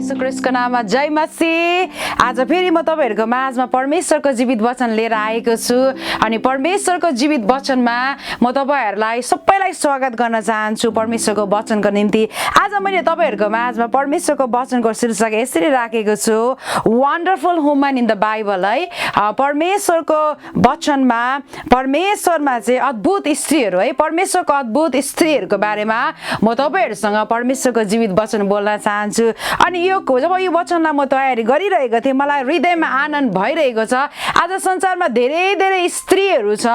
येशू ख्रीष्टको नाममा जय मसीह। आज फेरि म तपाईहरुको माझमा परमेश्वरको जीवित वचन लिएर आएको छु अनि परमेश्वरको जीवित वचनमा म तपाईहरुलाई सबैलाई स्वागत गर्न चाहन्छु। परमेश्वरको वचनको निम्ति आज मैले तपाईहरुको माझमा परमेश्वरको वचनको शीर्षक यसरी राखेको छु, wonderful woman in the Bible. है परमेश्वरको वचनमा परमेश्वरमा चाहिँ अद्भुत स्त्रीहरू, है परमेश्वरको अद्भुत स्त्रीहरूको बारेमा म तपाईहरुसँग परमेश्वरको जीवित वचन बोल्न चाहन्छु। अनि जब यो वचनलाई म तयारी गरिरहेको थिएँ, मलाई हृदयमा आनन्द भइरहेको छ। आज संसारमा धेरै स्त्रीहरू छ,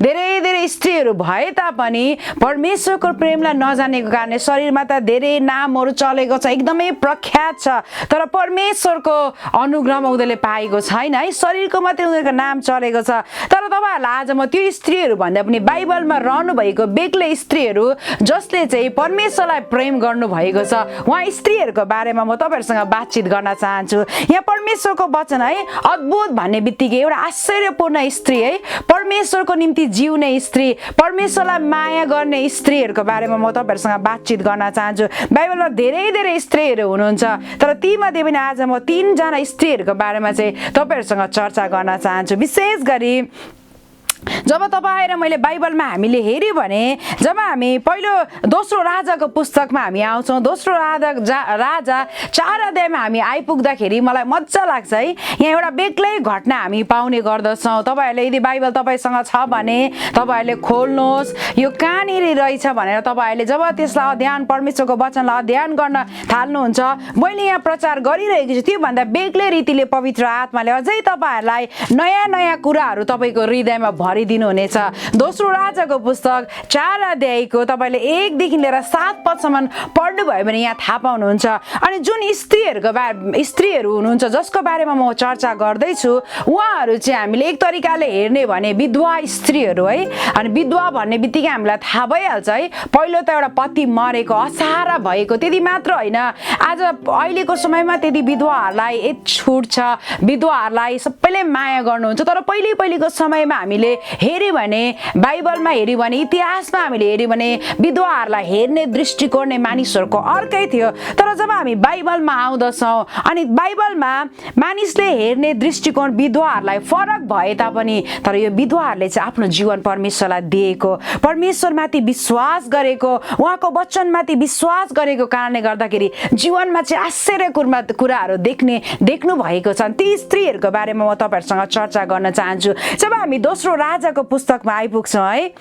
धेरै स्त्रीहरू भए तापनि परमेश्वरको प्रेमलाई नजानेको कारणले शरीरमा त धेरै नामहरू चलेको छ, एकदमै प्रख्यात छ, तर परमेश्वरको अनुग्रहमा उनीहरूले पाएको छैन। है शरीरको मात्रै उनीहरूको नाम चलेको छ। तर तपाईहरुलाई आज म त्यो स्त्रीहरू भन्दा पनि बाइबलमा रहनु भएको बेग्लै स्त्रीहरू जसले चाहिँ परमेश्वरलाई प्रेम गर्नु भएको छ, उहाँ स्त्रीहरूको बारेमा म तपाईहरुसँग बातचित गर्न चाहन्छु। यहाँ परमेश्वरको वचन, है अद्भुत भन्ने बित्तिकै एउटा आश्चर्यपूर्ण स्त्री, है परमेश्वरको निम्ति जिउने स्त्री, परमेश्वरलाई माया गर्ने स्त्रीहरूको बारेमा म तपाईहरुसँग बातचित गर्न चाहन्छु। बाइबलमा धेरै स्त्रीहरू हुनुहुन्छ, तर तीमध्ये पनि आज म 3 जना स्त्रीहरूको बारेमा चाहिँ तपाईहरुसँग चर्चा गर्न चाहन्छु। विशेष गरी जब तपाईँ र मैले बाइबलमा हामीले हेर्यौं भने जब हामी पहिलो दोस्रो राजाको पुस्तकमा हामी आउँछौँ, दोस्रो राजा 4 अध्यायमा हामी आइपुग्दाखेरि मलाई मजा लाग्छ। है यहाँ एउटा बेग्लै घटना हामी पाउने गर्दछौँ। तपाईहरुले यदि बाइबल तपाईसँग छ भने तपाईहरुले खोल्नुहोस्, यो कहाँनिर रहेछ भनेर तपाईहरुले जब त्यसलाई अध्ययन, परमेश्वरको वचनलाई अध्ययन गर्न थाल्नुहुन्छ, मैले यहाँ प्रचार गरिरहेको छु, त्यो भन्दा बेग्लै रीतिले पवित्र आत्माले अझै तपाईहरुलाई नयाँ कुराहरू तपाईको हृदयमा भरिदिनु हुनेछ। दोस्रो राजाको पुस्तक 4 अध्यायको तपाईले 1 देखि लिएर 7 पदसम्म पढ्नु भयो भने यहाँ थाहा पाउनुहुन्छ। अनि जुन स्त्रीहरू हुनुहुन्छ जसको बारेमा म चर्चा गर्दैछु, उहाँहरू चाहिँ हामीले एक तरिकाले हेर्ने भने विधवा स्त्रीहरू, है अनि विधवा भन्ने बित्तिकै हामीलाई थाहा भइहाल्छ। है पहिलो त एउटा पति मरेको, असहारा भएको, त्यति मात्र होइन, आज अहिलेको समयमा त्यति विधवाहरूलाई एक छुट छ, विधवाहरूलाई सबैले माया गर्नुहुन्छ। तर पहिलेको समयमा हामीले हेर्यौं भने, बाइबलमा हेर्यौं भने, इतिहासमा हामीले हेर्यौं भने विधवाहरूलाई हेर्ने दृष्टिकोण नै मानिसहरूको अर्कै थियो। तर जब हामी बाइबलमा आउँदछौँ अनि बाइबलमा मानिसले हेर्ने दृष्टिकोण विधवाहरूलाई फरक भए तापनि, तर यो विधवाहरूले चाहिँ आफ्नो जीवन परमेश्वरलाई दिएको, परमेश्वरमाथि विश्वास गरेको, उहाँको वचनमाथि विश्वास गरेको कारणले गर्दाखेरि जीवनमा चाहिँ आश्चर्य कुराहरू देख्नु भएको छ। ती स्त्रीहरूको बारेमा म तपाईहरुसँग चर्चा गर्न चाहन्छु। जब हामी दोस्रो राजाको पुस्तकमा आइपुग्छौँ, है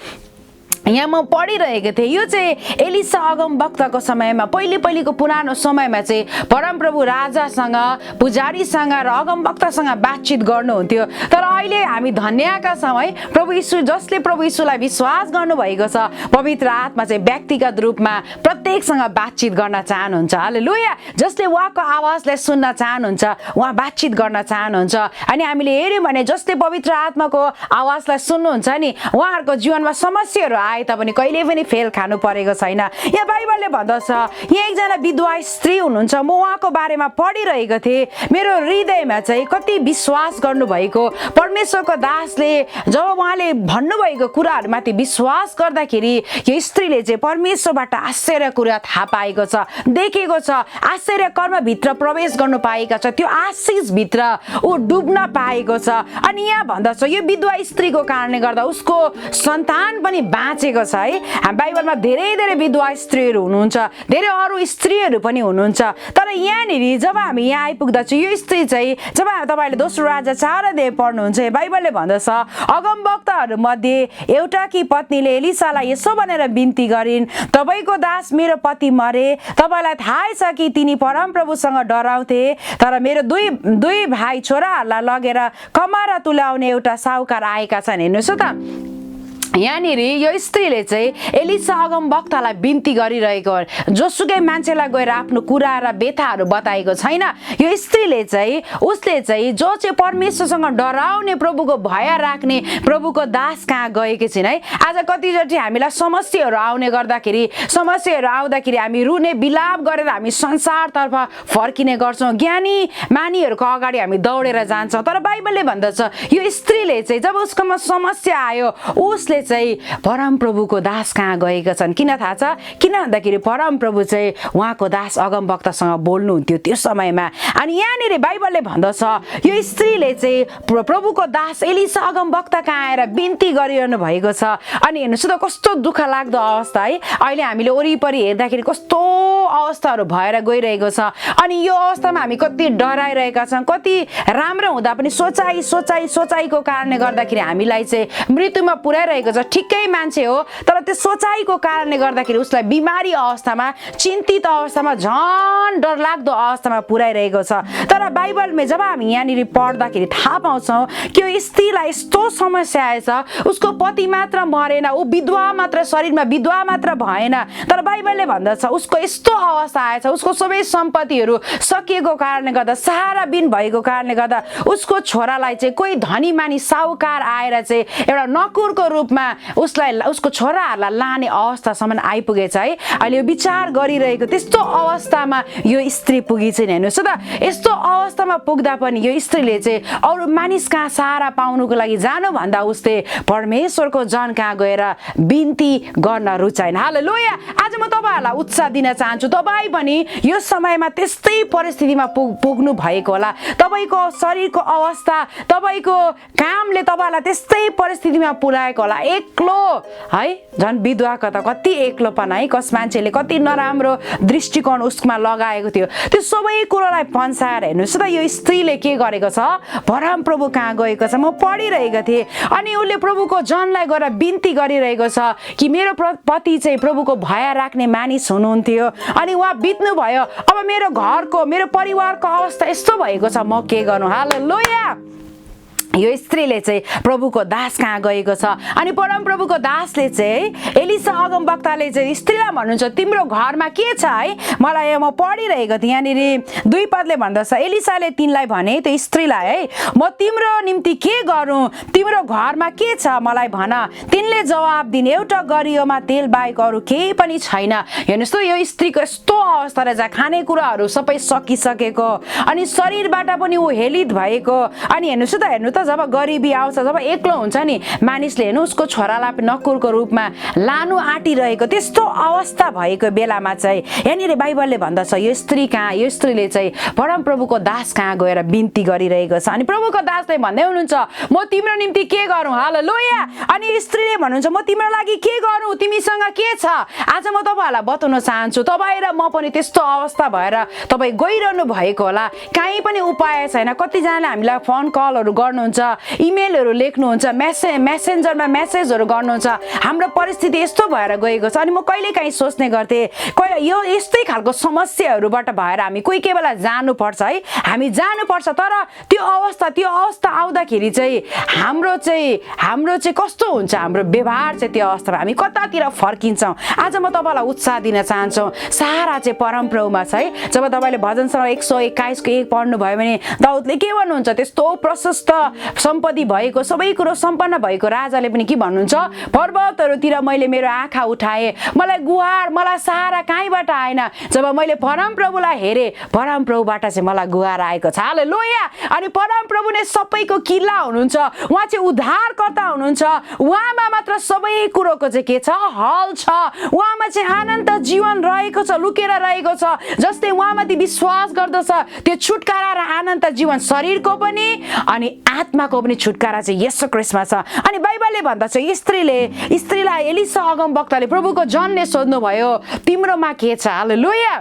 यहाँ म पढिरहेको थिएँ, यो चाहिँ एलिसा अगमवक्ताको समयमा, पहिलेको पुरानो समयमा चाहिँ परमप्रभु राजासँग, पुजारीसँग र अगमवक्तासँग बातचित गर्नुहुन्थ्यो। तर अहिले हामी धन्यका छौँ, है प्रभु यीशु, जसले प्रभु यीशुलाई विश्वास गर्नुभएको छ, पवित्र आत्मा चाहिँ व्यक्तिगत रूपमा प्रत्येकसँग बातचित गर्न चाहनुहुन्छ। हालेलुया। जसले उहाँको आवाजलाई सुन्न चाहनुहुन्छ, उहाँ बातचित गर्न चाहनुहुन्छ। अनि हामीले हेर्यौं भने जसले पवित्र आत्माको आवाजलाई सुन्नुहुन्छ नि, उहाँहरूको जीवनमा समस्याहरू आए तापनि कहिले पनि फेल खानु परेको छैन। यहाँ बाइबलले भन्दछ, यहाँ एकजना विधवा स्त्री हुनुहुन्छ, म उहाँको बारेमा पढिरहेको थिएँ, मेरो हृदयमा चाहिँ कति विश्वास गर्नुभएको, परमेश्वरको दासले जब उहाँले भन्नुभएको कुराहरूमाथि विश्वास गर्दाखेरि यो स्त्रीले चाहिँ परमेश्वरबाट आश्चर्य कुरा थाहा पाएको छ, देखेको छ, आश्चर्य कर्मभित्र प्रवेश गर्नु पाएका छ, त्यो आशिषभित्र ऊ डुब्न पाएको छ। अनि यहाँ भन्दछ यो विधवा स्त्रीको कारणले गर्दा उसको सन्तान पनि बाँचेको छ। है बाइबलमा धेरै विधवा स्त्रीहरू हुनुहुन्छ, धेरै अरू स्त्रीहरू पनि हुनुहुन्छ। तर यहाँनिर जब हामी यहाँ आइपुग्दछु, यो स्त्री चाहिँ जब तपाईले दोस्रो राजा 4 अध्याय पढ्नुहुन्छ, बाइबलले भन्दछ, अगमवक्ताहरू मध्ये एउटाकी पत्नीले एलिसालाई यसो भनेर बिन्ती गरिन्, तपाईको दास मेरो पति मरे, तपाईलाई थाहै छ कि तिनी परमप्रभुसँग डराउँथे, तर मेरो दुई भाइ छोराहरूलाई लगेर कमारा तुल्याउने एउटा साहुकार आएका छन्। हेर्नुहोस् त, यहाँनिर यो स्त्रीले चाहिँ एलिसा अगमवक्तालाई बिन्ती गरिरहेको, जोसुकै मान्छेलाई गएर आफ्नो कुरा र व्यथाहरू बताएको छैन। यो स्त्रीले चाहिँ उसले चाहिँ जो चाहिँ परमेश्वरसँग डराउने, प्रभुको भय राख्ने प्रभुको दास कहाँ गएकी छिन्। है आज कतिचोटि हामीलाई समस्याहरू आउँदाखेरि हामी रुने बिलाप गरेर हामी संसारतर्फ फर्किने गर्छौँ, ज्ञानी मानिहरूको अगाडि हामी दौडेर जान्छौँ। तर बाइबलले भन्दछ यो स्त्रीले चाहिँ जब उसकोमा समस्या आयो, उसले चाहिँ परमप्रभुको दास कहाँ गएका छन्। किन थाहा छ? किन भन्दाखेरि परमप्रभु चाहिँ उहाँको दास अगमवक्तासँग बोल्नुहुन्थ्यो त्यो समयमा। अनि यहाँनिर बाइबलले भन्दछ यो स्त्रीले चाहिँ प्रभुको दास एलिसा अगमवक्ता कहाँ आएर बिन्ती गरिरहनु भएको छ। अनि हेर्नुहोस् त कस्तो दुःख लाग्दो अवस्था है। अहिले हामीले वरिपरि हेर्दाखेरि कस्तो अवस्थाहरू भएर गइरहेको छ। अनि यो अवस्थामा हामी कति डराइरहेका छौँ। कति राम्रो हुँदा पनि सोचाइको कारणले गर्दाखेरि हामीलाई चाहिँ मृत्युमा पुर्याइरहेको छ। ठिकै मान्छे हो तर त्यो सोचाइको कारणले गर्दाखेरि उसलाई बिमारी अवस्थामा, चिन्तित अवस्थामा, झन् डरलाग्दो अवस्थामा पुर्याइरहेको छ। तर बाइबलमा जब हामी यहाँनिर पढ्दाखेरि थाहा पाउँछौँ कि यो स्त्रीलाई यस्तो समस्या आएछ, उसको पति मात्र मरेन, ऊ विधवा मात्र, शरीरमा विधवा मात्र भएन, तर बाइबलले भन्दछ उसको यस्तो अवस्था आएछ, उसको सबै सम्पत्तिहरू सकिएको कारणले गर्दा, सहारा बिन भएको कारणले गर्दा उसको छोरालाई चाहिँ कोही धनी मानी साहुकार आएर चाहिँ एउटा नकुरको रूपमा उसको छोराहरूलाई लाने अवस्थासम्म आइपुगेछ है। अहिले यो विचार गरिरहेको त्यस्तो अवस्थामा यो स्त्री पुगी चाहिँ हेर्नुहोस् त। यस्तो अवस्थामा पुग्दा पनि यो स्त्रीले चाहिँ अरू मानिस कहाँ सहारा पाउनुको लागि जानुभन्दा उसले परमेश्वरको जन कहाँ गएर बिन्ती गर्न रुचाइन। हालेलुया। आज म तपाईँहरूलाई उत्साह दिन चाहन्छु। तपाईँ पनि यो समयमा त्यस्तै परिस्थितिमा पुग्नु भएको होला। तपाईँको शरीरको अवस्था, तपाईँको कामले तपाईँलाई त्यस्तै परिस्थितिमा पुर्याएको होला। एक्लो है, झन् विधवाको त कति एक्लोपन है। कस मान्छेले कति नराम्रो दृष्टिकोण उसमा लगाएको थियो, त्यो सबै कुरोलाई पन्साएर हेर्नुहोस् त यो स्त्रीले के गरेको छ, परमप्रभु कहाँ गएको छ। म पढिरहेको थिएँ अनि उसले प्रभुको जनलाई गएर बिन्ती गरिरहेको छ कि मेरो पति चाहिँ प्रभुको भय राख्ने मानिस हुनुहुन्थ्यो अनि उहाँ बित्नु भयो। अब मेरो घरको, मेरो परिवारको अवस्था यस्तो भएको छ, म के गर्नु। हालेलुया। यो स्त्रीले चाहिँ प्रभुको दास कहाँ गएको छ। अनि परमप्रभुको दासले चाहिँ एलिसा अगमवक्ताले चाहिँ स्त्रीलाई भन्नुहुन्छ तिम्रो घरमा के छ है। मलाई म पढिरहेको थिएँ यहाँनिर 2 पदले भन्दछ एलिसाले तिनलाई भने, त्यो स्त्रीलाई है, म तिम्रो निम्ति के गरौँ, तिम्रो घरमा के छ मलाई भन। तिनले जवाब दिने, एउटा गरियोमा तेल बाहेक अरू केही पनि छैन। हेर्नुहोस् त यो स्त्रीको यस्तो अवस्था रहेछ, खानेकुराहरू सबै सकिसकेको अनि शरीरबाट पनि ऊ हेलित भएको। अनि हेर्नुहोस् त जब गरिबी आउँछ, जब एक्लो हुन्छ नि मानिसले, हेर्नु उसको छोरालाई नकुरको रूपमा लानु आँटिरहेको त्यस्तो अवस्था भएको बेलामा चाहिँ यहाँनिर बाइबलले भन्दछ यो स्त्री कहाँ, यो स्त्रीले चाहिँ परमप्रभुको दास कहाँ गएर बिन्ती गरिरहेको छ। अनि प्रभुको दासले भन्दै हुनुहुन्छ म तिम्रो निम्ति के गरौँ। हालेलुया। अनि स्त्रीले भन्नुहुन्छ म तिम्रो लागि के गरौँ, तिमीसँग के छ। आज म तपाईँहरूलाई बताउन चाहन्छु, तपाईँ र म पनि त्यस्तो अवस्था भएर तपाईँ गइरहनु भएको होला। कहीँ पनि उपाय छैन। कतिजनाले हामीलाई फोन कलहरू गर्नुहुन्छ, इमेलहरू लेख्नुहुन्छ, मेसेन्जरमा मेसेजहरू गर्नुहुन्छ, हाम्रो परिस्थिति यस्तो भएर गएको छ। अनि म कहिलेकाहीँ सोच्ने गर्थेँ यो यस्तै खालको समस्याहरूबाट भएर हामी कोही बेला जानुपर्छ है, हामी जानुपर्छ। तर त्यो अवस्था आउँदाखेरि चाहिँ हाम्रो चाहिँ कस्तो हुन्छ, हाम्रो व्यवहार चाहिँ त्यो अवस्थामा हामी कतातिर फर्किन्छौँ। आज म तपाईँलाई उत्साह दिन चाहन्छु, सहारा चाहिँ परमप्रभुमा छ है। जब तपाईँले भजन 121 पढ्नुभयो भने दाउदले के भन्नुहुन्छ, त्यस्तो प्रशस्त सम्पत्ति भएको, सबै कुरो सम्पन्न भएको राजाले पनि के भन्नुहुन्छ, पर्वतहरूतिर मैले मेरो आँखा उठाएँ, मलाई सहारा कहीँबाट आएन। जब मैले परमप्रभुलाई हेरेँ, परमप्रभुबाट चाहिँ मलाई गुहार आएको छ। हालेलुया। अनि परमप्रभु नै सबैको किल्ला हुनुहुन्छ, उहाँ चाहिँ उद्धारकर्ता हुनुहुन्छ। उहाँमा मात्र सबै कुरोको चाहिँ के छ, हल छ। उहाँमा चाहिँ अनन्त जीवन रहेको छ, लुकेर रहेको छ। जसले उहाँमाथि विश्वास गर्दछ त्यो छुटकारा र अनन्त जीवन, शरीरको पनि अनि आत्माको पनि छुटकारा चाहिँ येशू ख्रीष्टमा छ। अनि बाइबलले भन्दछ स्त्रीलाई एलिसा अगमवक्ताले प्रभुको जनले सोध्नुभयो तिम्रोमा के छ। हालेलुया।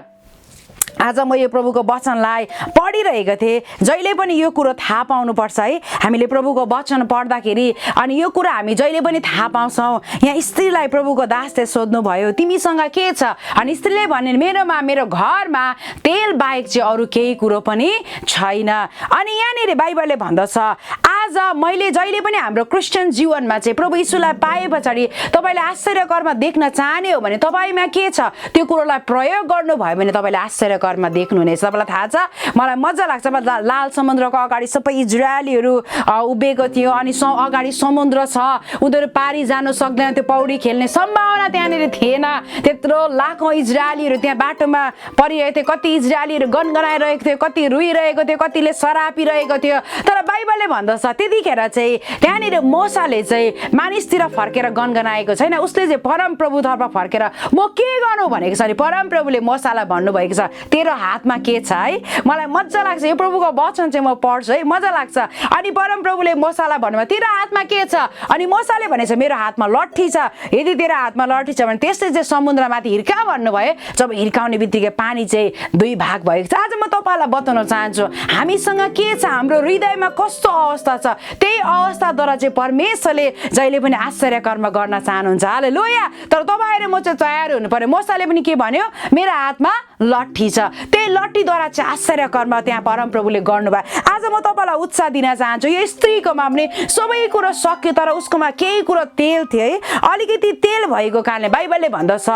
आज म यो प्रभुको वचनलाई पढिरहेको थिएँ। जहिले पनि यो कुरो थाहा पाउनुपर्छ है, हामीले प्रभुको वचन पढ्दाखेरि। अनि यो कुरा हामी जहिले पनि थाहा पाउँछौँ। यहाँ स्त्रीलाई प्रभुको दासले सोध्नुभयो तिमीसँग के छ। अनि स्त्रीले भने मेरोमा, मेरो घरमा तेल बाहेक चाहिँ अरू केही कुरो पनि छैन। अनि यहाँनिर बाइबलले भन्दछ आज मैले जहिले पनि हाम्रो क्रिस्चियन जीवनमा चाहिँ प्रभु यीशुलाई पाए पछाडि तपाईँले आश्चर्य कर्म देख्न चाहने हो भने तपाईँमा के छ त्यो कुरोलाई प्रयोग गर्नुभयो भने तपाईँले आश्चर्य कर्म देख्नुहुनेछ। तपाईँलाई थाहा छ, मलाई मजा लाग्छ। लाल समुद्रको अगाडि सबै इजरायलीहरू उभिएको थियो अनि अगाडि समुद्र छ, उनीहरू पारी जानु सक्दैन, त्यो पौडी खेल्ने सम्भावना त्यहाँनिर थिएन। त्यत्रो लाखौँ इजरायलीहरू त्यहाँ बाटोमा परिरहेको थियो। कति इजरायलीहरू गनगनाइरहेको थियो, कति रुइरहेको थियो, कतिले सरापिरहेको थियो। तर बाइबलले भन्दछ त्यतिखेर चाहिँ त्यहाँनिर मोसाले चाहिँ मानिसतिर फर्केर गनगनाएको छैन, उसले चाहिँ परमप्रभुतर्फ फर्केर म के गर्नु भनेको छ नि। परमप्रभुले मोसालाई भन्नुभएको छ तेरो हातमा के छ है। मलाई मजा लाग्छ, यो प्रभुको वचन चाहिँ म पढ्छु है, मजा लाग्छ। अनि परमप्रभुले मोसालाई भन्नुभयो तेरो हातमा के छ, अनि मोसाले भनेछ मेरो हातमा लट्ठी छ। यदि तेरो हातमा लट्ठी छ भने त्यसले चाहिँ समुद्रमाथि हिर्का भन्नुभयो। जब हिर्काउने बित्तिकै पानी चाहिँ दुई भाग भएको छ। आज म तपाईँलाई बताउन चाहन्छु हामीसँग के छ, हाम्रो हृदयमा कस्तो अवस्था छ। त्यही अवस्थाद्वारा चाहिँ परमेश्वरले जहिले पनि आश्चर्य कर्म गर्न चाहनुहुन्छ। हालेलुया। तर तपाईँ र म चाहिँ तयार हुनु पर्यो। मोसाले पनि के भन्यो, मेरो हातमा लट्ठी छ। त्यही लट्ठीद्वारा चाहिँ आश्चर्य कर्म त्यहाँ परमप्रभुले गर्नुभयो। आज म तपाईँलाई उत्साह दिन चाहन्छु। यो स्त्रीकोमा पनि सबै कुरो सक्यो, तर उसकोमा केही कुरो तेल थियो है, अलिकति तेल भएको कारणले बाइबलले भन्दछ।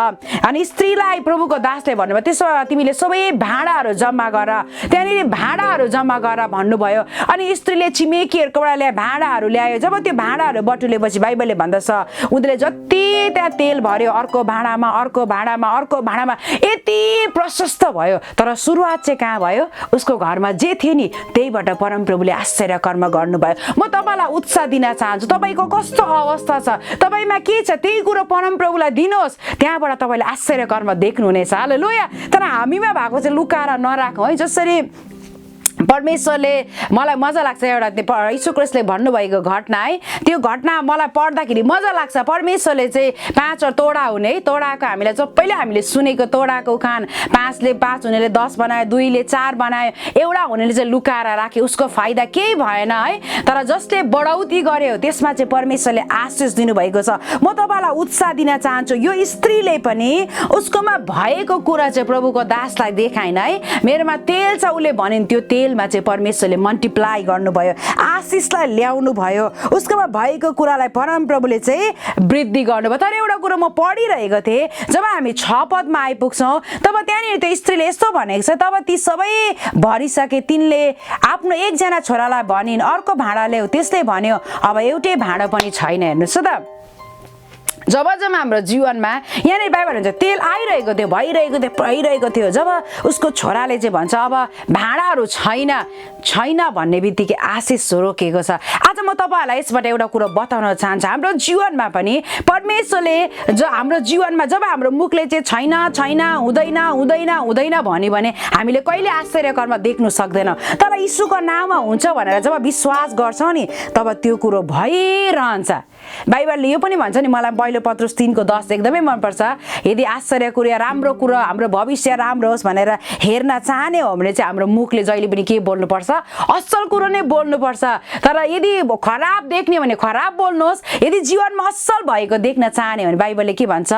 अनि स्त्रीलाई प्रभुको दासले भन्नुभयो त्यसो भए तिमीले सबै भाँडाहरू जम्मा गर, त्यहाँनिर भाँडाहरू जम्मा गर भन्नुभयो। अनि स्त्रीले छिमेकीहरूकोबाट ल्याए भाँडाहरू ल्यायो। जब त्यो भाँडाहरू बटुलेपछि बाइबलले भन्दछ उनीहरूले जति त्यहाँ तेल भर्यो, अर्को भाँडामा अर्को भाँडामा अर्को भाँडामा यति प्रशस्त भयो। तर सुरुवात चाहिँ कहाँ भयो, उसको घरमा जे थियो नि त्यहीबाट परमप्रभुले आश्चर्य कर्म गर्नुभयो। म तपाईँलाई उत्साह दिन चाहन्छु। तपाईँको कस्तो अवस्था छ, तपाईँमा के छ, त्यही कुरो परमप्रभुलाई दिनुहोस्, त्यहाँबाट तपाईँले आश्चर्य कर्म देख्नुहुनेछ। हालेलुया। तर हामीमा भएको चाहिँ लुकाएर नराखौँ है। जसरी परमेश्वरले, मलाई मजा लाग्छ एउटा यीशु ख्रीष्टले भन्नुभएको घटना है, त्यो घटना मलाई पढ्दाखेरि मजा लाग्छ। परमेश्वरले चाहिँ 5 तोडा हुने है, तोडाको हामीलाई सबैले हामीले सुनेको तोडाको उखान, 5ले 5 हुनेले 10 बनायो, 2ले 4 बनायो, एउटा हुनेले चाहिँ लुकाएर राख्यो, उसको फाइदा केही भएन है। तर जसले बढौती गर्यो त्यसमा चाहिँ परमेश्वरले आशिष दिनुभएको छ। म तपाईँलाई उत्साह दिन चाहन्छु। यो स्त्रीले पनि उसकोमा भएको कुरा चाहिँ प्रभुको दासलाई देखाइन है। मेरोमा तेल छ उसले भनिन्, त्यो तेलमा चाहिँ परमेश्वरले मल्टिप्लाई गर्नुभयो, आशिषलाई ल्याउनु भयो, उसकोमा भएको कुरालाई परमप्रभुले चाहिँ वृद्धि गर्नुभयो। तर एउटा कुरो म पढिरहेको थिएँ, जब हामी 6 पदमा आइपुग्छौँ तब त्यहाँनिर त्यो स्त्रीले यस्तो भनेको छ, तब ती सबै भरिसके तिनले आफ्नो एकजना छोरालाई भनिन् अर्को भाँडा ल्याऊ। त्यसले भन्यो अब एउटै भाँडा पनि छैन। हेर्नुहोस् त, जब हाम्रो जीवनमा यहाँनिर बाइबल हुन्छ तेल आइरहेको थियो, भइरहेको थियो, जब उसको छोराले चाहिँ भन्छ अब भाँडाहरू छैन भन्ने बित्तिकै आशिष रोकेको छ। आज म तपाईँहरूलाई यसबाट एउटा कुरो बताउन चाहन्छु। हाम्रो जीवनमा पनि परमेश्वरले हाम्रो जीवनमा जब हाम्रो मुखले चाहिँ छैन हुँदैन भन्यो भने हामीले कहिले आश्चर्य कर्म देख्नु सक्दैनौँ। तर यीशुको नाममा हुन्छ भनेर जब विश्वास गर्छौँ नि तब त्यो कुरो भइरहन्छ। बाइबलले यो पनि भन्छ नि, मलाई पहिलो पत्रुस 3:10 एकदमै मनपर्छ। यदि आश्चर्य कुरा, राम्रो कुरा, हाम्रो भविष्य राम्रो होस् भनेर हेर्न चाहने हो भने चाहिँ हाम्रो मुखले जहिले पनि के बोल्नुपर्छ, असल कुरो नै बोल्नुपर्छ। तर यदि खराब देख्ने भने खराब बोल्नुहोस्, यदि जीवनमा असल भएको देख्न चाहने भने बाइबलले के भन्छ,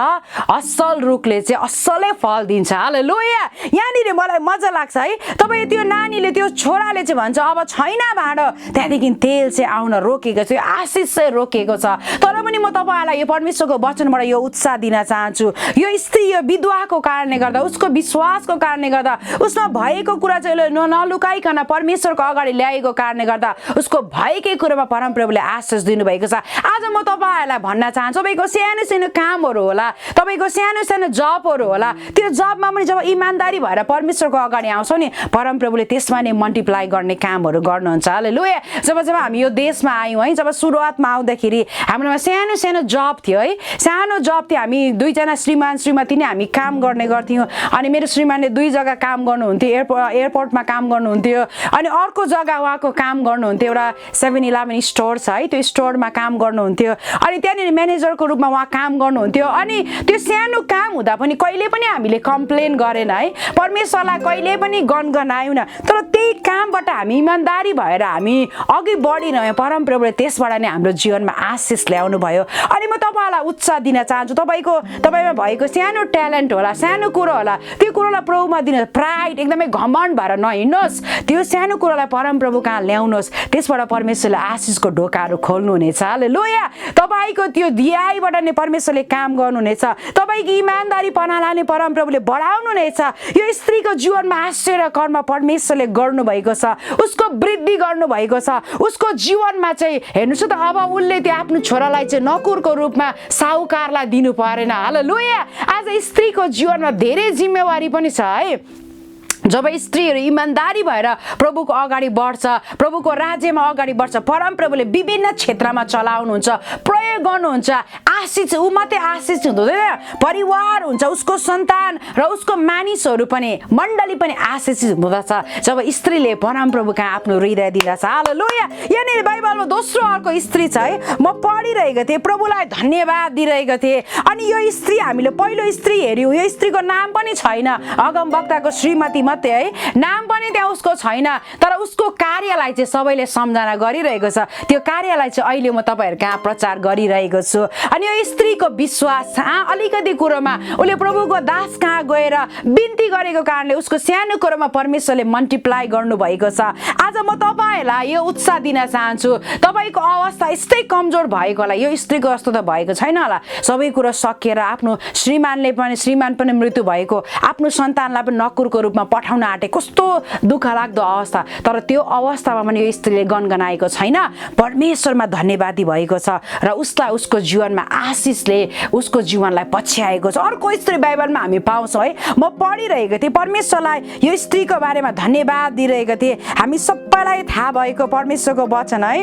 असल रुखले चाहिँ असलै फल दिन्छ। हालेलुया। यहाँनिर मलाई मजा लाग्छ है। तपाईँ त्यो नानीले, त्यो छोराले चाहिँ भन्छ अब छैन भाँडो, त्यहाँदेखि तेल चाहिँ आउन रोकेको छ, आशिष चाहिँ रोकेको छ। तर पनि म तपाईँहरूलाई यो परमेश्वरको वचनबाट यो उत्साह दिन चाहन्छु। यो स्त्री यो विधवाको कारणले गर्दा, उसको विश्वासको कारणले गर्दा, उसमा भएको कुरा चाहिँ नलुकाइकन परमेश्वरको अगाडि ल्याएको कारणले गर्दा उसको भएकै कुरोमा परमप्रभुले आशिष दिनुभएको छ। आज म तपाईँहरूलाई भन्न चाहन्छु, तपाईँको सानो सानो कामहरू होला, तपाईँको सानो सानो जबहरू होला, त्यो जबमा पनि जब इमान्दारी भएर परमेश्वरको अगाडि आउँछौँ नि परमप्रभुले त्यसमा नै मल्टिप्लाई गर्ने कामहरू गर्नुहुन्छ। हालेलुया। जब हामी यो देशमा आयौँ है, जब सुरुवातमा आउँदाखेरि हाम्रोमा सानो सानो जब थियो है, सानो जब थियो। हामी 2 जना श्रीमान श्रीमती नै हामी काम गर्ने गर्थ्यौँ। अनि मेरो श्रीमानले 2 जग्गा काम गर्नुहुन्थ्यो, एयरपोर्टमा काम गर्नुहुन्थ्यो, अनि अर्को जग्गा उहाँको काम गर्नुहुन्थ्यो, एउटा 7-11 स्टोर छ है, त्यो स्टोरमा काम गर्नुहुन्थ्यो। अनि त्यहाँनिर म्यानेजरको रूपमा उहाँ काम गर्नुहुन्थ्यो। अनि त्यो सानो काम हुँदा पनि कहिले पनि हामीले कम्प्लेन गरेन है, परमेश्वरलाई कहिले पनि गनगनायौँ न। तर त्यही कामबाट हामी इमानदारी भएर हामी अघि बढिरह्यौँ परमप्रभुले त्यसबाट नै हाम्रो जीवनमा आशिष ल्याउनु भयो। अनि म तपाईँलाई उत्साह दिन चाहन्छु। तपाईँमा भएको सानो ट्यालेन्ट होला, सानो कुरो होला, त्यो कुरोलाई प्रभुमा दिनुहोस्। प्राइड एकदमै घमण्ड भएर नहिँड्नुहोस्, त्यो सानो कुरोलाई परमप्रभु कहाँ ल्याउनुहोस्। त्यसबाट परमेश्वरले आशिषको ढोकाहरू खोल्नुहुनेछ। हालेलुया। तपाईँको त्यो दियाइबाट नै परमेश्वरले काम गर्नुहुनेछ। तपाईँको इमानदारीपनालाई नै परमप्रभुले बढाउनुहुनेछ। यो स्त्रीको जीवनमा आश्चर्य कर्म परमेश्वरले गर्नुभएको छ, उसको वृद्धि गर्नुभएको छ। उसको जीवनमा चाहिँ हेर्नुहोस् त, अब उसले त्यो आफ्नो छोरालाई चाहिँ नकुरको रूपमा साहुकारलाई दिनु परेन। हालेलुया। आज स्त्रीको जीवनमा धेरै जिम्मेवारी पनि छ है। जब स्त्रीहरू इमानदारी भएर प्रभुको अगाडि बढ्छ, प्रभुको राज्यमा अगाडि बढ्छ, परमप्रभुले विभिन्न क्षेत्रमा चलाउनुहुन्छ, प्रयोग गर्नुहुन्छ। आशिष ऊ मात्रै आशिष हुँदैन, परिवार हुन्छ, उसको सन्तान र उसको मानिसहरू पनि, मण्डली पनि आशिषित हुँदछ जब स्त्रीले परमप्रभु कहाँ आफ्नो हृदय दिँदछ। हालेलुया। यहाँनिर बाइबलमा दोस्रो अर्को स्त्री छ है। म पढिरहेको थिएँ, प्रभुलाई धन्यवाद दिइरहेको थिएँ। अनि यो स्त्री हामीले पहिलो स्त्री हेऱ्यौँ, यो स्त्रीको नाम पनि छैन, अगमवक्ताको श्रीमती मात्रै है, नाम पनि त्यहाँ उसको छैन। तर उसको कार्यलाई चाहिँ सबैले सम्झना गरिरहेको छ। त्यो कार्यलाई चाहिँ अहिले म तपाईँहरू कहाँ प्रचार गरिरहेको छु। अनि यो स्त्रीको विश्वास अलिकति कुरोमा उसले प्रभुको दास कहाँ गएर बिन्ती गरेको कारणले उसको सानो कुरोमा परमेश्वरले मल्टिप्लाई गर्नुभएको छ। आज म तपाईँहरूलाई यो उत्साह दिन चाहन्छु। तपाईँको अवस्था यस्तै कमजोर भएकोलाई, यो स्त्रीको जस्तो त भएको छैन होला। सबै कुरो सकिएर आफ्नो श्रीमान पनि मृत्यु भएको, आफ्नो सन्तानलाई पनि नकुरको रूपमा पठाउन आँटे, कस्तो दुःख लाग्दो अवस्था। तर त्यो अवस्थामा पनि यो स्त्रीले गनगनाएको छैन, परमेश्वरमा धन्यवादी भएको छ र उसलाई उसको जीवनमा आशिषले उसको जीवनलाई पछ्याएको छ। अर्को स्त्री बाइबलमा हामी पाउँछौँ है। म पढिरहेको थिएँ, परमेश्वरलाई यो स्त्रीको बारेमा धन्यवाद दिइरहेको थिएँ। हामी सबैलाई थाहा भएको परमेश्वरको वचन है,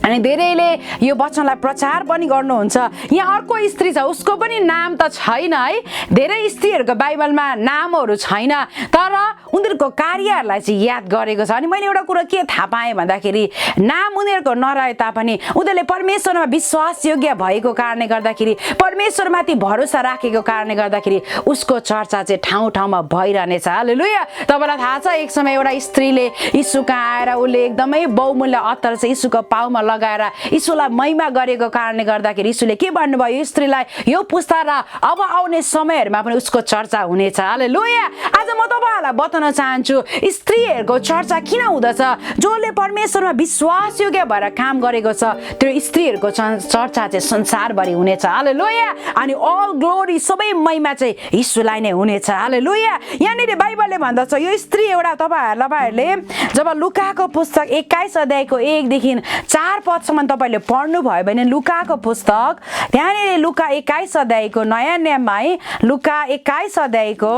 अनि धेरैले यो वचनलाई प्रचार पनि गर्नुहुन्छ। यहाँ अर्को स्त्री छ, उसको पनि नाम त छैन है। धेरै स्त्रीहरूको बाइबलमा नामहरू छैन, तर उनीहरूको कार्यहरूलाई चाहिँ याद गरेको छ। अनि मैले एउटा कुरो के थाहा पाएँ भन्दाखेरि, नाम उनीहरूको नरहे तापनि उनीहरूले परमेश्वरमा विश्वासयोग्य भएको कारणले गर्दाखेरि, परमेश्वरमाथि भरोसा राखेको कारणले गर्दाखेरि उसको चर्चा चाहिँ ठाउँ ठाउँमा भइरहनेछ। हालेलुया। तपाईँलाई थाहा छ, एक समय एउटा स्त्रीले यीशु कहाँ आएर उसले एकदमै बहुमूल्य अत्तर चाहिँ यीशुको पाउमा लगाएर यीशुलाई महिमा गरेको कारणले गर्दाखेरि यीशुले के भन्नुभयो, यो स्त्रीलाई यो पुस्ता र अब आउने समयहरूमा पनि उसको चर्चा हुनेछ। हालेलुया। आज म तपाईँहरूलाई बताउन चाहन्छु, स्त्रीहरूको चर्चा किन हुँदछ? जसले परमेश्वरमा विश्वासयोग्य भएर काम गरेको छ, त्यो स्त्रीहरूको चर्चा चाहिँ संसारभरि हुनेछ। हालेलुया। अनि अल ग्लोरी, सबै महिमा चाहिँ यीशुलाई नै हुनेछ। हालेलुया। यहाँनिर बाइबलले भन्दछ, यो स्त्री एउटा तपाईँहरूले जब लुकाको पुस्तक 21 अध्यायको 1 देखि 4 पदसम्म तपाईँले पढ्नुभयो भने, लुकाको पुस्तक त्यहाँनिर लुका 21 अध्यायको नयाँ नियममा है, लुका 21 अध्यायको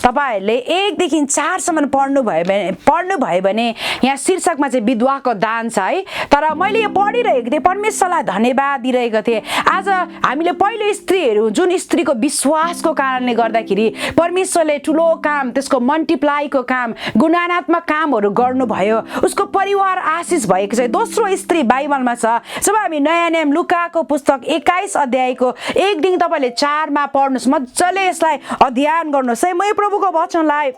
तपाईँहरूले 1 देखि 4 सम्म पढ्नुभयो भने यहाँ शीर्षकमा चाहिँ विधवाको दान छ है। तर मैले यो पढिरहेको थिएँ, परमेश्वरलाई धन्यवाद दिइरहेको थिएँ। आज हामीले पहिलो स्त्रीहरू, जुन स्त्रीको विश्वासको कारणले गर्दाखेरि परमेश्वरले ठुलो काम, त्यसको मल्टिप्लाईको काम, गुणात्मक कामहरू गर्नुभयो, उसको परिवार आशिष भएको छ। दोस्रो स्त्री बाइबलमा छ। जब हामी नयाँ नियम लुकाको पुस्तक 21 अध्यायको 1 देखि तपाईँले 4 मा पढ्नुहोस्, मजाले यसलाई अध्ययन गर्नुहोस् है। म प्रभुको वचनलाई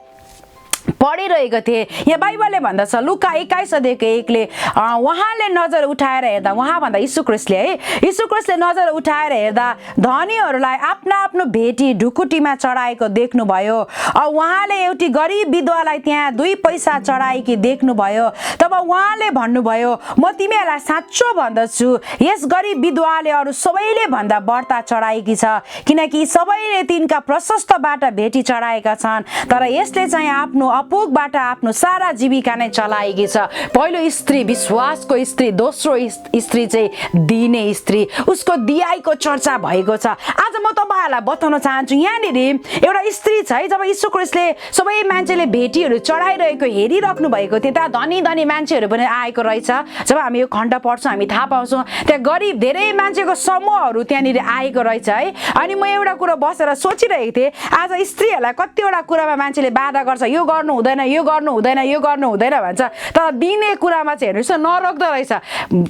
पढिरहेको थिएँ। यहाँ बाइबलले भन्दछ, लुका 21 अध्यायको 1 ले उहाँले नजर उठाएर हेर्दा, उहाँ भन्दा यीशु ख्रिस्टले नजर उठाएर हेर्दा धनीहरूलाई आफ्नो आफ्नो भेटी ढुकुटीमा चढाएको देख्नुभयो। उहाँले एउटी गरिब विधवालाई त्यहाँ 2 पैसा चढाएकी देख्नुभयो। तब उहाँले भन्नुभयो, म तिमीहरूलाई साँचो भन्दछु, यस गरिब विधवाले अरू सबैले भन्दा बढ्ता चढाएकी छ, किनकि सबैले तिनका प्रशस्तबाट भेटी चढाएका छन्, तर यसले चाहिँ आफ्नो अपुगबाट आफ्नो सारा जीविका नै चलाएकी छ। पहिलो स्त्री विश्वासको स्त्री, दोस्रो स्त्री चाहिँ दिने स्त्री, उसको दियाइको चर्चा भएको छ। आज म तपाईँहरूलाई बताउन चाहन्छु, यहाँनिर एउटा स्त्री छ है। जब यीशु ख्रिस्टले सबै मान्छेले भेटीहरू चढाइरहेको हेरिराख्नु भएको थियो, त्यहाँ धनी धनी मान्छेहरू पनि आएको रहेछ। जब हामी यो खण्ड पढ्छौँ हामी थाहा पाउँछौँ, त्यहाँ गरिब धेरै मान्छेको समूहहरू त्यहाँनिर आएको रहेछ है। अनि म एउटा कुरो बसेर सोचिरहेको थिएँ, आज स्त्रीहरूलाई कतिवटा कुरामा मान्छेले बाधा गर्छ, यो गर्नु हुँदैन, यो गर्नु हुँदैन, यो गर्नु हुँदैन भन्छ, तर दिने कुरामा चाहिँ हेर्नुहोस् न नरोक्दो रहेछ।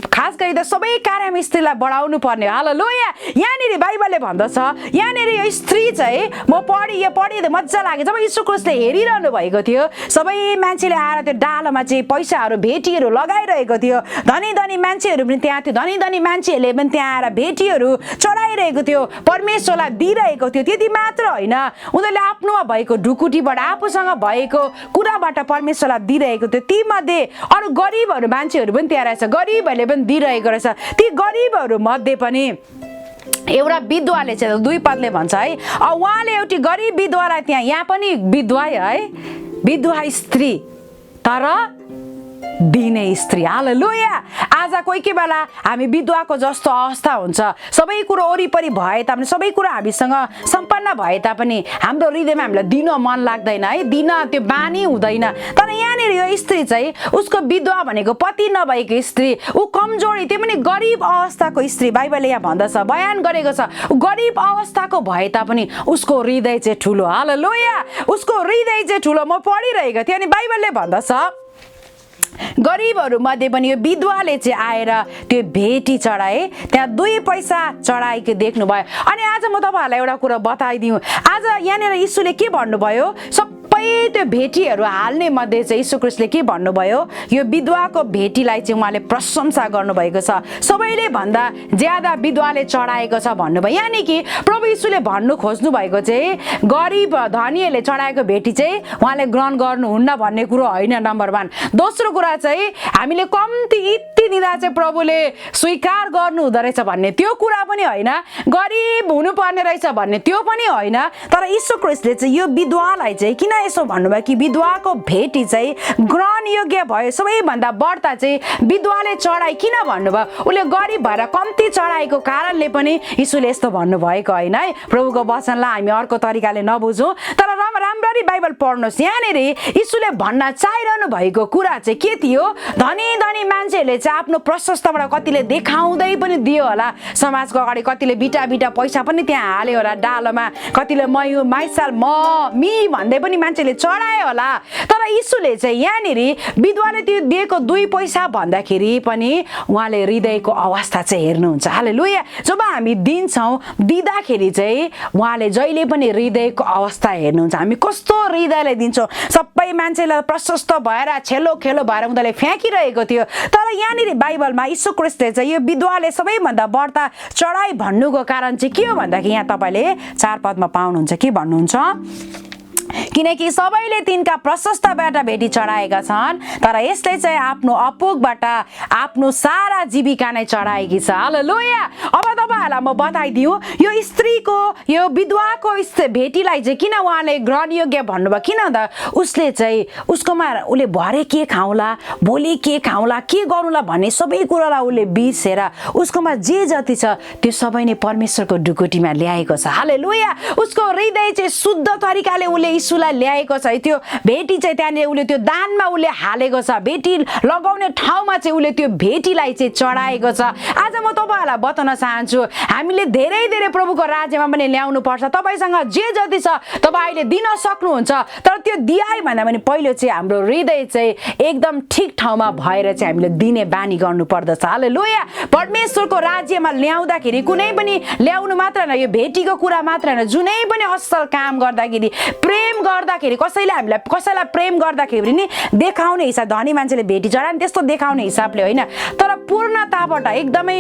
खास गरी त सबै कार्य स्त्रीलाई बढाउनु पर्ने। हालेलुया। यहाँनिर बाइबलले भन्दछ, यहाँनिर यो स्त्री चाहिँ म पढी मजा लाग्यो। जब यीशु ख्रीष्टले हेरिरहनु भएको थियो, सबै मान्छेले आएर त्यो डालोमा चाहिँ पैसाहरू भेटीहरू लगाइरहेको थियो। धनी धनी मान्छेहरू पनि त्यहाँ थियो, धनी धनी मान्छेहरूले पनि त्यहाँ आएर भेटीहरू चढाइरहेको थियो, परमेश्वरलाई दिइरहेको थियो। त्यति मात्र होइन, उनीहरूले आफ्नोमा भएको ढुकुटीबाट, आफूसँग भएको कुराबाट परमेश्वरलाई दिइरहेको थियो। तीमध्ये अरू गरिबहरू मान्छेहरू पनि त्यहाँ रहेछ, गरिबहरूले पनि दिइरहेको रहेछ। ती गरिबहरू मध्ये पनि एउटा विधवाले चाहिँ 2 पदले भन्छ है, उहाँले एउटी गरिब विधवालाई त्यहाँ, यहाँ पनि विधवा है, विधवा स्त्री तर दिने स्त्री। हालेलुया। आज कोही बेला हामी विधवाको जस्तो अवस्था हुन्छ, सबै कुरो वरिपरि भए तापनि, सबै कुरो हामीसँग सम्पन्न भए तापनि हाम्रो हृदयमा हामीलाई दिन मन लाग्दैन है, दिन त्यो बानी हुँदैन। तर यहाँनिर यो स्त्री चाहिँ, उसको विधवा भनेको पति नभएको स्त्री, ऊ कमजोरी, त्यो पनि गरिब अवस्थाको स्त्री। बाइबलले यहाँ भन्दछ, बयान गरेको छ, गरिब अवस्थाको भए तापनि उसको हृदय चाहिँ ठुलो। हालेलुया। उसको हृदय चाहिँ ठुलो। म पढिरहेको थिएँ अनि बाइबलले भन्दछ, गरिबहरू मध्ये पनि यो विधवाले चाहिँ आएर त्यो भेटी चढाए, त्यहाँ 2 पैसा चढाएको देख्नुभयो। अनि आज म तपाईँहरूलाई एउटा कुरा बताइदिउँ। आज यहाँनिर यीशुले के भन्नुभयो, सबै त्यो भेटीहरू हाल्ने मध्ये चाहिँ यीशु ख्रीष्टले के भन्नुभयो, यो विधवाको भेटीलाई चाहिँ उहाँले प्रशंसा गर्नुभएको छ। सबैले भन्दा ज्यादा विधवाले चढाएको छ भन्नुभयो। यानि कि प्रभु यीशुले भन्नु खोज्नु भएको चाहिँ गरिब धनीहरूले चढाएको भेटी चाहिँ उहाँले ग्रहण गर्नुहुन्न भन्ने कुरो होइन, नम्बर 1। दोस्रो कुरा चाहिँ हामीले कम्ती इत्ति दिँदा चाहिँ प्रभुले स्वीकार गर्नु हुँदो रहेछ भन्ने त्यो कुरा पनि होइन, गरिब हुनुपर्ने रहेछ भन्ने त्यो पनि होइन। तर यीशु ख्रीष्टले चाहिँ यो विधवालाई चाहिँ किन यसो भन्नुभयो कि विधवाको भेटी चाहिँ ग्रहण योग्य भयो। सबैभन्दा बढ्ता चाहिँ विधवाले चढाइ किन भन्नुभयो, उसले गरिब भएर कम्ती चढाएको कारणले पनि यीशुले यस्तो भन्नुभएको होइन है। प्रभुको वचनलाई हामी अर्को तरिकाले नबुझौँ, तर राम्ररी बाइबल पढ्नुहोस्। यहाँनिर यीशुले भन्न चाहिरहनु भएको कुरा चाहिँ के थियो, धनी धनी मान्छेहरूले चाहिँ आफ्नो प्रशस्तबाट कतिले देखाउँदै पनि दियो होला समाजको अगाडि, कतिले बिटा पैसा पनि त्यहाँ हाल्यो होला डालोमा, कतिले माइसाल मी भन्दै पनि मान्छेले चढायो होला। तर यीशुले चाहिँ यहाँनिर विधवाले त्यो दिएको 2 पैसा भन्दाखेरि पनि उहाँले हृदयको अवस्था चाहिँ हेर्नुहुन्छ। हालेलुया। जब हामी दिन्छौँ, दिँदाखेरि चाहिँ उहाँले जहिले पनि हृदयको अवस्था हेर्नुहुन्छ। हामी कस्तो हृदयले दिन्छौँ। सबै मान्छेलाई प्रशस्त भएर छेलो खेलो भएर उनीहरूले फ्याँकिरहेको थियो, तर यहाँनिर बाइबलमा यीशु ख्रीष्टले चाहिँ यो विधवाले सबैभन्दा बढ्ता चढाइ भन्नुको कारण चाहिँ के हो भन्दाखेरि यहाँ तपाईँले 4 पदमा पाउनुहुन्छ के भन्नुहुन्छ, किनकि सबैले तिनका प्रशस्तबाट भेटी चढाएका छन्, तर यसले चाहिँ आफ्नो अपुगबाट आफ्नो सारा जीविका नै चढाएकी छ। हालेलुया। अब तपाईँहरूलाई म बताइदिउँ, यो स्त्रीको, यो विधवाको भेटीलाई चाहिँ किन उहाँले ग्रहण योग्य भन्नुभयो, किन भन्दा उसले चाहिँ उसकोमा उसले भरे के खाउँला, भोलि के खाउँला, के गरौँला भन्ने सबै कुरालाई उसले बिर्सेर उसकोमा जे जति छ त्यो सबै नै परमेश्वरको ढुकुटीमा ल्याएको छ। हालेलुया। उसको हृदय चाहिँ शुद्ध तरिकाले उसले यीशुलाई ल्याएको छ। त्यो भेटी चाहिँ त्यहाँनिर उसले त्यो दानमा उसले हालेको छ, भेटी लगाउने ठाउँमा चाहिँ उसले त्यो भेटीलाई चाहिँ चढाएको छ। आज म तपाईँहरूलाई बताउन चाहन्छु, हामीले धेरै धेरै प्रभुको राज्यमा पनि ल्याउनु पर्छ। तपाईँसँग जे जति छ तपाईँले दिन सक्नुहुन्छ, तर त्यो दिए भन्दा पनि पहिलो चाहिँ हाम्रो हृदय चाहिँ एकदम ठिक ठाउँमा भएर चाहिँ हामीले दिने बानी गर्नु पर्दछ। हालेलुया। परमेश्वरको राज्यमा ल्याउँदाखेरि कुनै पनि ल्याउनु मात्र होइन, यो भेटीको कुरा मात्र होइन, जुनै पनि असल काम गर्दाखेरि, प्रेम गर्दाखेरि, कसैलाई प्रेम गर्दाखेरि नि देखाउने हिसाब, धनी मान्छेले भेटी चढायो त्यस्तो देखाउने हिसाबले होइन, तर पूर्णताबाट एकदमै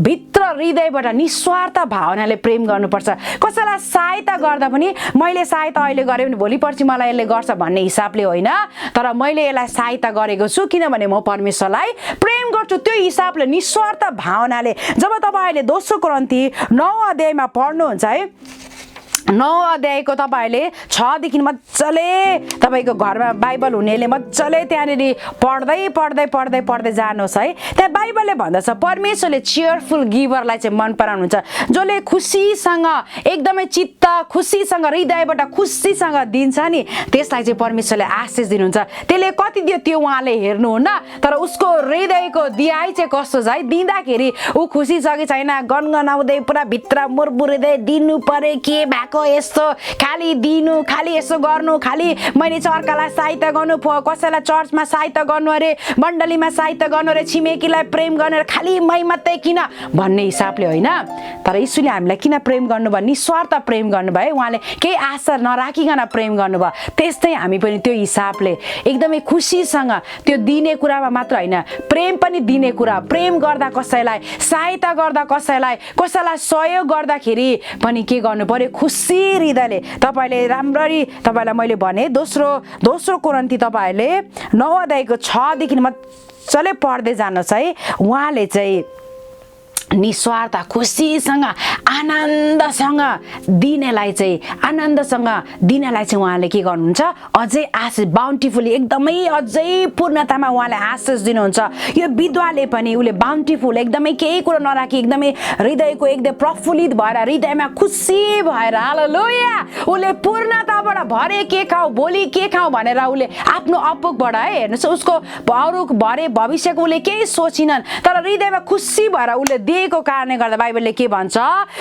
भित्र हृदयबाट निस्वार्थ भावनाले प्रेम गर्नुपर्छ। कसैलाई सहायता गर्दा पनि मैले सहायता अहिले गरेँ भने भोलि पर्सि मलाई यसले गर्छ भन्ने हिसाबले होइन, तर मैले यसलाई सहायता गरेको छु किनभने म परमेश्वरलाई प्रेम गर्छु, त्यो हिसाबले निस्वार्थ भावनाले। जब तपाईँले 2 कोरिन्थी 9 अध्यायमा पढ्नुहुन्छ है, 9 अध्यायको तपाईँहरूले 6 देखि मजाले तपाईँको घरमा बाइबल हुनेले मजाले त्यहाँनिर पढ्दै जानुहोस् है। त्यहाँ बाइबलले भन्दछ परमेश्वरले चियरफुल गिभरलाई चाहिँ मन पराउनुहुन्छ, जसले खुसीसँग एकदमै चित्त खुसीसँग हृदयबाट खुसीसँग दिन्छ नि त्यसलाई चाहिँ परमेश्वरले आशिष दिनुहुन्छ। त्यसले कति दियो त्यो उहाँले हेर्नुहुन्न, तर उसको हृदयको दियाइ चाहिँ कस्तो छ है, दिँदाखेरि ऊ खुसी छ कि छैन गनगनाउँदै पुरा भित्र मुरमुरिँदै दिनु परे के आएको यस्तो खालि दिनु खालि यसो गर्नु खालि मैले चाहिँ अर्कालाई सहायता गर्नु कसैलाई चर्चमा सहायता गर्नु अरे मण्डलीमा सहायता गर्नु अरे छिमेकीलाई प्रेम गर्ने खालि मै मात्रै किन भन्ने हिसाबले होइन तर यीशुले हामीलाई किन प्रेम गर्नुभयो निस्वार्थ प्रेम गर्नुभयो उहाँले केही आशा नराखिकन प्रेम गर्नुभयो त्यस्तै हामी पनि त्यो हिसाबले एकदमै खुसीसँग त्यो दिने कुरामा मात्र होइन प्रेम पनि दिने कुरा प्रेम गर्दा कसैलाई सहायता गर्दा कसैलाई सहयोग गर्दाखेरि पनि के गर्नु पर्यो खुसी हृदयले तपाईँले राम्ररी तपाईँलाई मैले भने दोस्रो कोरिन्थी तपाईँहरूले 9 अध्यायको 6 देखि मजाले पढ्दै जानुहोस् है उहाँले चाहिँ निस्वार्थ खुसीसँग आनन्दसँग दिनेलाई चाहिँ उहाँले के गर्नुहुन्छ अझै आशिष बाउन्टिफुली एकदमै अझै पूर्णतामा उहाँले आशिष दिनुहुन्छ यो विधवाले पनि उसले बाउन्टिफुल एकदमै केही कुरो नराखी एकदमै हृदयको एकदम प्रफुल्लित भएर हृदयमा खुसी भएर हालेलुया उसले पूर्णताबाट भरे के खाऊ भोलि के खाऊ भनेर उसले आफ्नो अपुगबाट है हेर्नुहोस् उसको अरू भरे भविष्यको उसले केही सोचिनन् तर हृदयमा खुसी भएर उसले को कारणले गर्दा बाइबलले के भन्छ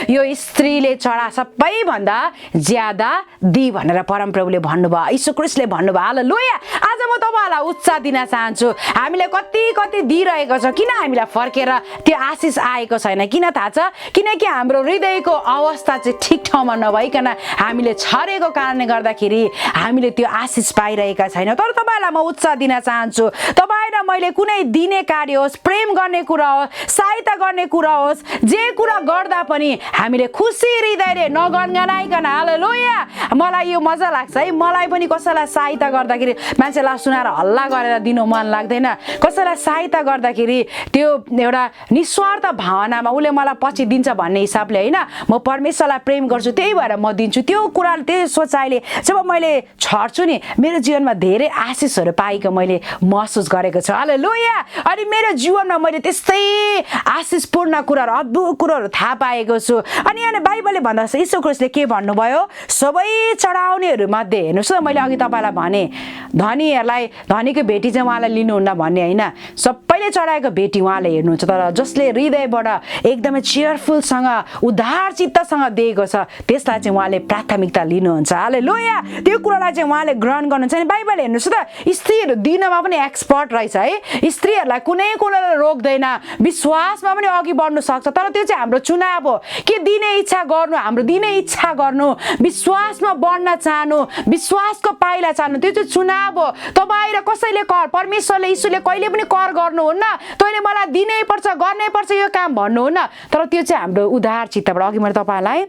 यो स्त्रीले चढा सबैभन्दा ज्यादा दि भनेर परमप्रभुले भन्नुभयो यीशु ख्रीष्टले भन्नुभयो हालेलुया आज म तपाईलाई उत्साह दिन चाहन्छु हामीले कति दिइरहेको छ किन हामीलाई फर्केर त्यो आशिष आएको छैन किन थाहा छ किनकि हाम्रो हृदयको अवस्था चाहिँ ठिक ठाउँमा नभइकन हामीले छरेको कारणले गर्दाखेरि हामीले त्यो आशिष पाइरहेका छैनौँ तर तपाईलाई म उत्साह दिन चाहन्छु तपाईँ र मैले कुनै दिने कार्य होस् प्रेम गर्ने कुरा होस् सहायता गर्ने कुरा होस् जे कुरा गर्दा पनि हामीले खुसी हृदयले नगनगनाइकन हालेलुया मलाई यो मजा लाग्छ है मलाई पनि कसैलाई सहायता गर्दाखेरि मान्छेलाई सुनाएर हल्ला गरेर दिनु मन लाग्दैन कसैलाई सहायता गर्दाखेरि त्यो एउटा निस्वार्थ भावनामा उसले मलाई पछि दिन्छ भन्ने हिसाबले होइन म परमेश्वरलाई प्रेम गर्छु त्यही भएर म दिन्छु त्यो कुरा त्यो सोचाइले जब मैले छर्छु नि मेरो जीवनमा धेरै आशिषहरू पाएको मैले महसुस गरेको छु हालेलुया अनि मेरो जीवनमा मैले त्यस्तै आशिषपूर्ण कुराहरू अद्भुत कुराहरू थाहा पाएको छु अनि यहाँ बाइबलले भन्दा यीशु ख्रीष्टले के भन्नुभयो सबै चढाउनेहरू मध्ये हेर्नुहोस् न मैले अघि तपाईँलाई भने धनीको भेटी चाहिँ उहाँलाई लिनुहुन्न भन्ने होइन सबैले चढाएको भेटी उहाँले हेर्नुहुन्छ तर जसले हृदयबाट एकदमै चेयरफुलसँग उदार चित्तसँग दिएको छ त्यसलाई चाहिँ उहाँले प्राथमिकता लिनुहुन्छ हालेलुया त्यो कुरालाई चाहिँ उहाँले ग्रहण गर्नुहुन्छ अनि बाइबल हेर्नुहोस् त स्त्रीहरू दिनमा पनि एक्सपर्ट रहेछ है स्त्रीहरूलाई कुनै कुराले रोक्दैन विश्वासमा पनि अघि बढ्नु सक्छ तर त्यो चाहिँ हाम्रो चुनाव हो के दिने इच्छा गर्नु हाम्रो दिने इच्छा गर्नु विश्वासमा बढ्न चाहनु विश्वासको पाइला चाहनु त्यो चाहिँ चुनाव हो तपाईँ र कसैले कर परमेश्वरले यीशुले कहिले पनि कर गर्नुहुन्न तैँले मलाई दिनै पर्छ गर्नै पर्छ यो काम भन्नुहुन्न तर त्यो चाहिँ हाम्रो उदार चित्तबाट अघि मैले तपाईँलाई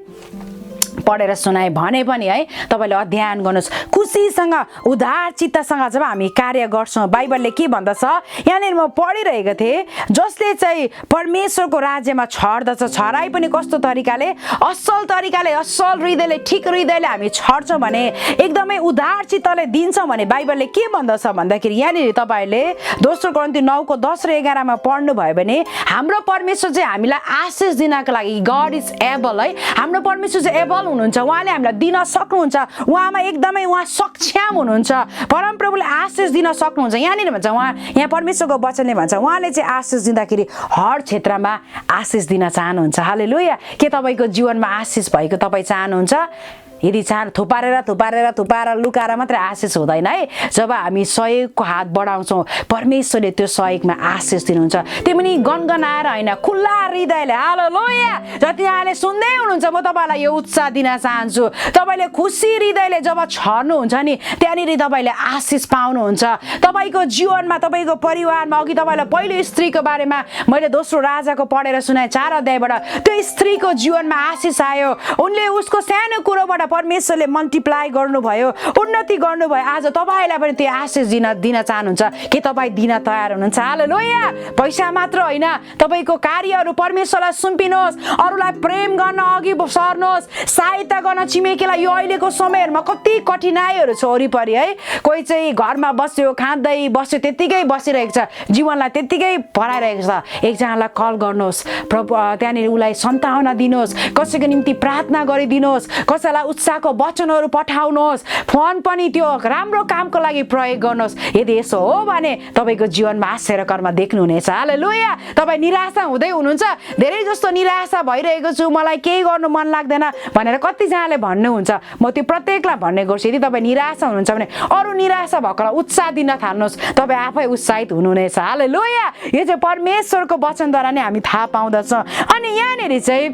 पढेर सुनाए भने पनि है तपाईले अध्ययन गर्नुस् खुसीसँग उदार चित्तसँग जब हामी कार्य गर्छौं बाइबलले के भन्दछ यहाँनिर म पढिरहेको थिएँ जसले चाहिँ परमेश्वरको राज्यमा छर्दछ छराई पनि कस्तो तरिकाले असल हृदयले ठीक हृदयले हामी छर्छौं भने एकदमै उदार चित्तले दिन्छौं भने बाइबलले के भन्दछ भन्दाखेरि यहाँनिर तपाईले दोस्रो कोरिन्थी 9 को 10 र 11 मा पढ्नु भयो भने हाम्रो परमेश्वर चाहिँ हामीलाई आशीष दिनको लागि गॉड इज एबल है हाम्रो परमेश्वर चाहिँ एबल हुनुहुन्छ उहाँले हामीलाई दिन सक्नुहुन्छ उहाँमा एकदमै उहाँ सक्षम हुनुहुन्छ परमप्रभुले आशीष दिन सक्नुहुन्छ यहाँनिर भन्छ उहाँ यहाँ परमेश्वरको वचनले भन्छ उहाँले चाहिँ आशीष दिँदाखेरि हर क्षेत्रमा आशीष दिन चाहनुहुन्छ हालेलुया के तपाईको जीवनमा आशीष भएको तपाई चाहनुहुन्छ यदि थुपारेर लुकाएर मात्र आशीष हुँदैन है जब हामी सहयोगको हात बढाउँछौं परमेश्वरले त्यो सहयोगमा आशीष दिनुहुन्छ त्यो पनि गनगनाएर हैन खुल्ला हृदयले हालेलुया जति यहाँले सुन्दै हुनुहुन्छ म तपाईलाई यो उत्साह दिन चाहन्छु तपाईले खुसी हृदयले जब छर्नुहुन्छ नि त्यहाँनिर तपाईले आशीष पाउनुहुन्छ तपाईको जीवनमा तपाईको परिवारमा अघि तपाईलाई पहिलो स्त्रीको बारेमा मैले दोस्रो राजाको पढेर सुनाए 4 अध्यायबाट त्यो स्त्रीको जीवनमा आशीष आयो उनले उसको सानो कुरोबाट परमेश्वरले मल्टिप्लाई गर्नुभयो उन्नति गर्नुभयो आज तपाईलाई पनि त्यो आशीष दिन चाहनुहुन्छ के तपाई दिन तयार हुनुहुन्छ हालेलुया पैसा मात्र हैन तपाईको कार्यहरू परमेश्वरलाई सुम्पिनुहोस् अरूलाई प्रेम गर्न अघि सर्नुहोस् सहायता गर्न छिमेकीलाई यो अहिलेको समयहरुमा कति कठिनाइहरू छ वरिपरि है कोही चाहिँ घरमा बस्यो खाँदै बस्यो त्यतिकै बसिरहेको छ जीवनलाई त्यतिकै भराइरहेको छ एकजनालाई कल गर्नुहोस् प्रभु त्यहाँनिर उलाई सन्तान दिनुहोस् कसैको निम्ति प्रार्थना गरिदिनुहोस् कसैलाई उत्साहको वचनहरू पठाउनुहोस्, फोन पनि त्यो राम्रो कामको लागि प्रयोग गर्नुहोस्। यदि यसो हो भने तपाईँको जीवनमा आश्चर्यकर्म देख्नुहुनेछ। हालेलुया। तपाईँ निराशा हुँदै हुनुहुन्छ, धेरै जस्तो निराशा भइरहेको छु, मलाई केही गर्नु मन लाग्दैन भनेर कतिजनाले भन्नुहुन्छ। म त्यो प्रत्येकलाई भन्ने गर्छु, यदि तपाईँ निराशा हुनुहुन्छ भने अरू निराशा भएकोलाई उत्साह दिन थाल्नुहोस्, तपाईँ आफै उत्साहित हुनुहुनेछ। हालेलुया। यो चाहिँ परमेश्वरको वचनद्वारा नै हामी थाहा पाउँदछौँ। अनि यहाँनिर चाहिँ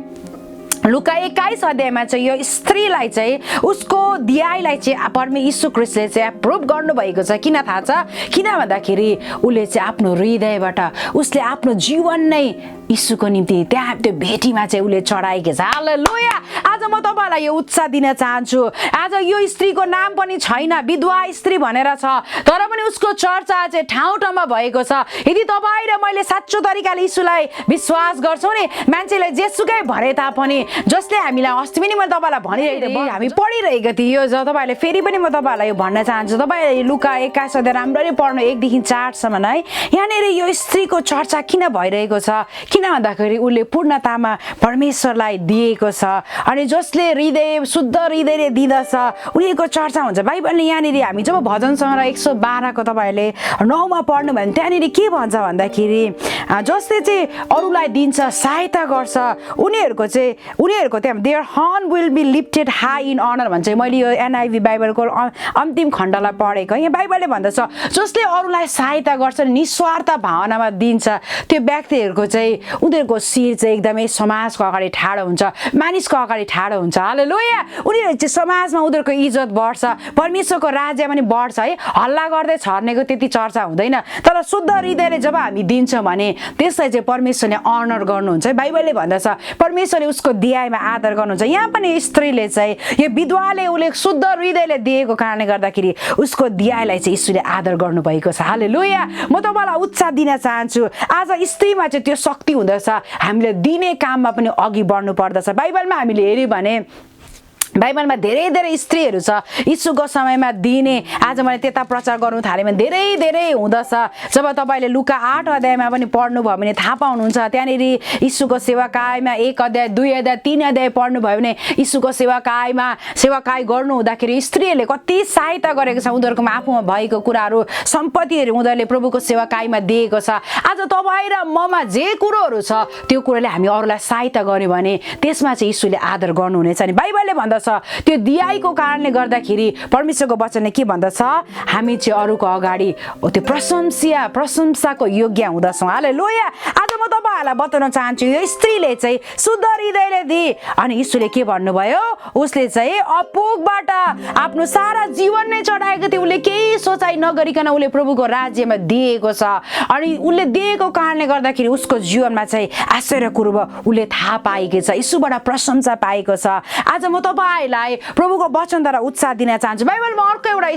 लुका 21 अध्यायमा चाहिँ यो स्त्रीलाई चाहिँ उसको दियाईलाई चाहिँ परमेश्वर यीशु ख्रीष्टले चाहिँ एप्रुभ गर्नुभएको छ। किन थाहा छ? किन भन्दाखेरि उसले चाहिँ आफ्नो हृदयबाट उसले आफ्नो जीवन नै यीशुको निम्ति त्यहाँ त्यो भेटीमा चाहिँ उसले चढाएको छ। हालेलुया। आज म तपाईँलाई यो उत्साह दिन चाहन्छु। आज यो स्त्रीको नाम पनि छैन, विधवा स्त्री भनेर छ, तर पनि उसको चर्चा चाहिँ ठाउँ ठाउँमा भएको छ। यदि तपाईँ र मैले साँचो तरिकाले यीशुलाई विश्वास गर्छौँ नि, मान्छेलाई जेसुकै भरे तापनि, जसले हामीलाई अस्ति पनि मैले तपाईँलाई भनिरहेको थिएँ, हामी पढिरहेको थियौँ, यो तपाईँले फेरि पनि म तपाईँलाई यो भन्न चाहन्छु। तपाईँ लुका 21 अध्याय राम्ररी पढ्नु 1 देखि 4 सम्म है। यहाँनिर यो स्त्रीको चर्चा किन भइरहेको छ? किन भन्दाखेरि उसले पूर्णतामा परमेश्वरलाई दिएको छ, अनि जसले हृदय शुद्ध हृदयले दिँदछ उनीहरूको चर्चा हुन्छ। बाइबलले यहाँनिर हामी जब भजन सङ्ग्रह 112 को तपाईँहरूले 9 मा पढ्नु भने त्यहाँनिर के भन्छ भन्दाखेरि जसले चाहिँ अरूलाई दिन्छ, सहायता गर्छ, उनीहरूको त्यहाँ there horn will be lifted high in honour भन्छ। मैले यो NIV बाइबलको अन्तिम खण्डलाई पढेको। यहाँ बाइबलले भन्दछ जसले अरूलाई सहायता गर्छ, निस्वार्थ भावनामा दिन्छ, त्यो व्यक्तिहरूको चाहिँ उनीहरूको शिर चाहिँ एकदमै समाजको अगाडि ठाडो हुन्छ, मानिसको अगाडि ठाडो हुन्छ। हालेलुया। उनीहरू चाहिँ समाजमा उनीहरूको इज्जत बढ्छ, परमेश्वरको राज्य पनि बढ्छ है। हल्ला गर्दै छर्नेको त्यति चर्चा हुँदैन, तर शुद्ध हृदयले जब हामी दिन्छौँ भने त्यसलाई चाहिँ परमेश्वरले अनर गर्नुहुन्छ। बाइबलले भन्दछ परमेश्वरले उसको दियाईमा आदर गर्नुहुन्छ। यहाँ पनि स्त्रीले चाहिँ यो विधवाले उसले शुद्ध हृदयले दिएको कारणले गर्दाखेरि उसको दियाईलाई चाहिँ यीशुले आदर गर्नुभएको छ। हालेलुया। म तपाईँलाई उत्साह दिन चाहन्छु। आज स्त्रीमा चाहिँ त्यो शक्ति हुँदछ, हामीले दिने काममा पनि अघि बढ्नु पर्दछ। बाइबलमा हामीले हेऱ्यौँ भने बाइबलमा धेरै स्त्रीहरू छ यीशुको समयमा दिने। आज मैले त्यता प्रचार गर्नु थालेँ भने धेरै हुँदछ। जब तपाईँले लुका 8 अध्यायमा पनि पढ्नुभयो भने थाहा पाउनुहुन्छ, त्यहाँनिर यीशुको सेवाकायमा 1 अध्याय 2 अध्याय 3 अध्याय पढ्नुभयो भने यीशुको सेवाकायमा सेवाकाय गर्नु हुँदाखेरि स्त्रीहरूले कति सहायता गरेको छ। उनीहरूकोमा आफूमा भएको कुराहरू सम्पत्तिहरू उनीहरूले प्रभुको सेवाकायमा दिएको छ। आज तपाईँ र ममा जे कुरोहरू छ त्यो कुरोले हामी अरूलाई सहायता गर्यो भने त्यसमा चाहिँ यीशुले आदर गर्नुहुनेछ। अनि बाइबलले भन्दछ त्यो दियाईको कारणले गर्दाखेरि परमेश्वरको वचनले के भन्दछ, हामी चाहिँ अरूको अगाडि त्यो प्रशंसाको योग्य हुँदछौँ। हालेलुया। आज म तपाईँहरूलाई बताउन चाहन्छु यो स्त्रीले चाहिँ शुद्ध हृदयले दिए अनि यीशुले के भन्नुभयो, उसले चाहिँ अपुगबाट आफ्नो सारा जीवन नै चढाएको थियो। उसले केही सोचाइ नगरिकन उसले प्रभुको राज्यमा दिएको छ, अनि उसले दिएको कारणले गर्दाखेरि उसको जीवनमा चाहिँ आश्चर्य कुरो उसले थाहा पाएको छ, यीशुबाट प्रशंसा पाएको छ। आज म तपाईँलाई प्रभुको वचनद्वारा उत्साह दिन चाहन्छु। बाइबलमा अर्को एउटा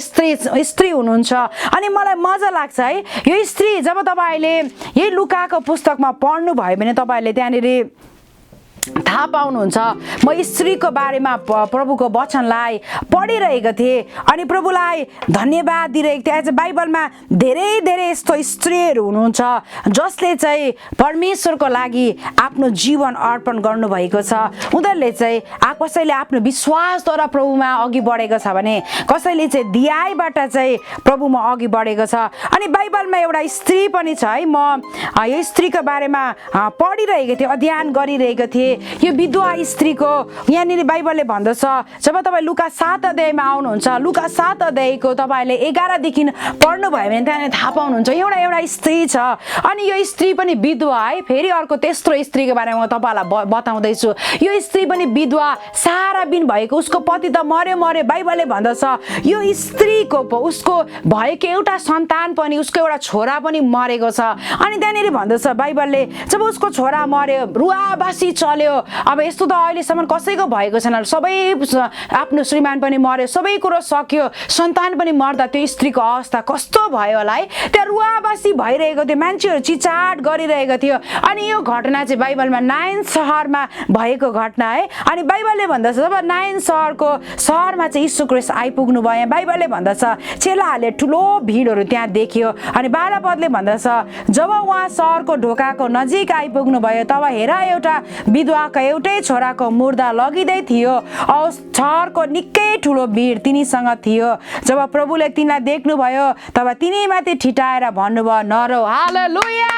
स्त्री हुनुहुन्छ, अनि मलाई मजा लाग्छ है यो स्त्री। जब तपाईँले यही लुकाको पुस्तकमा पढ्नुभयो भने तपाईँहरूले त्यहाँनिर थाहा पाउनुहुन्छ। म स्त्रीको बारेमा प्रभुको वचनलाई पढिरहेको थिएँ अनि प्रभुलाई धन्यवाद दिइरहेको थिएँ। आज बाइबलमा धेरै यस्तो स्त्रीहरू हुनुहुन्छ जसले चाहिँ परमेश्वरको लागि आफ्नो जीवन अर्पण गर्नुभएको छ। उनीहरूले चाहिँ कसैले आफ्नो विश्वासद्वारा प्रभुमा अघि बढेको छ भने कसैले चाहिँ दियाईबाट चाहिँ प्रभुमा अघि बढेको छ। अनि बाइबलमा एउटा स्त्री पनि छ है। म यो स्त्रीको बारेमा पढिरहेको थिएँ, अध्ययन गरिरहेको थिएँ। यो विधवा स्त्रीको यहाँनिर बाइबलले भन्दछ, जब तपाईँ लुका 7 अध्यायमा आउनुहुन्छ, लुका 7 अध्यायको तपाईँले 11 देखि पढ्नुभयो भने त्यहाँनिर थाहा पाउनुहुन्छ एउटा स्त्री छ। अनि यो स्त्री पनि विधवा है। फेरि अर्को तेस्रो स्त्रीको बारेमा म तपाईँलाई बताउँदैछु। यो स्त्री पनि विधवा, सारा दिन भएको, उसको पति त मर्यो। बाइबलले भन्दछ यो स्त्रीको उसको भएको एउटा सन्तान पनि, उसको एउटा छोरा पनि मरेको छ। अनि त्यहाँनिर भन्दछ बाइबलले जब उसको छोरा मर्यो रुवाबासी चल्यो। अब यस्तो त अहिलेसम्म कसैको भएको छैन, सबै आफ्नो श्रीमान पनि मर्यो, सबै कुरो सक्यो, सन्तान पनि मर्दा त्यो स्त्रीको अवस्था कस्तो भयो होला है। त्यहाँ रुवाबासी भइरहेको थियो, मान्छेहरू चिचाट गरिरहेको थियो। अनि यो घटना चाहिँ बाइबलमा नाइन सहरमा भएको घटना है। अनि बाइबलले भन्दछ जब नाइन सहरमा चाहिँ यीशु ख्रीष्ट आइपुग्नु भयो, बाइबलले भन्दछ चेलाहरूले ठुलो भिडहरू त्यहाँ देखियो। अनि 12 पदले भन्दछ जब उहाँ सहरको ढोकाको नजिक आइपुग्नु भयो तब हेर एउटा विधवाको एउटै छोराको मुर्दा लगिँदै थियो। शहरको निकै ठुलो भिड तिनीसँग थियो। जब प्रभुले तिनलाई देख्नुभयो तब तिनीमाथि ठिटाएर भन्नुभयो, नरौ। हालेलुया।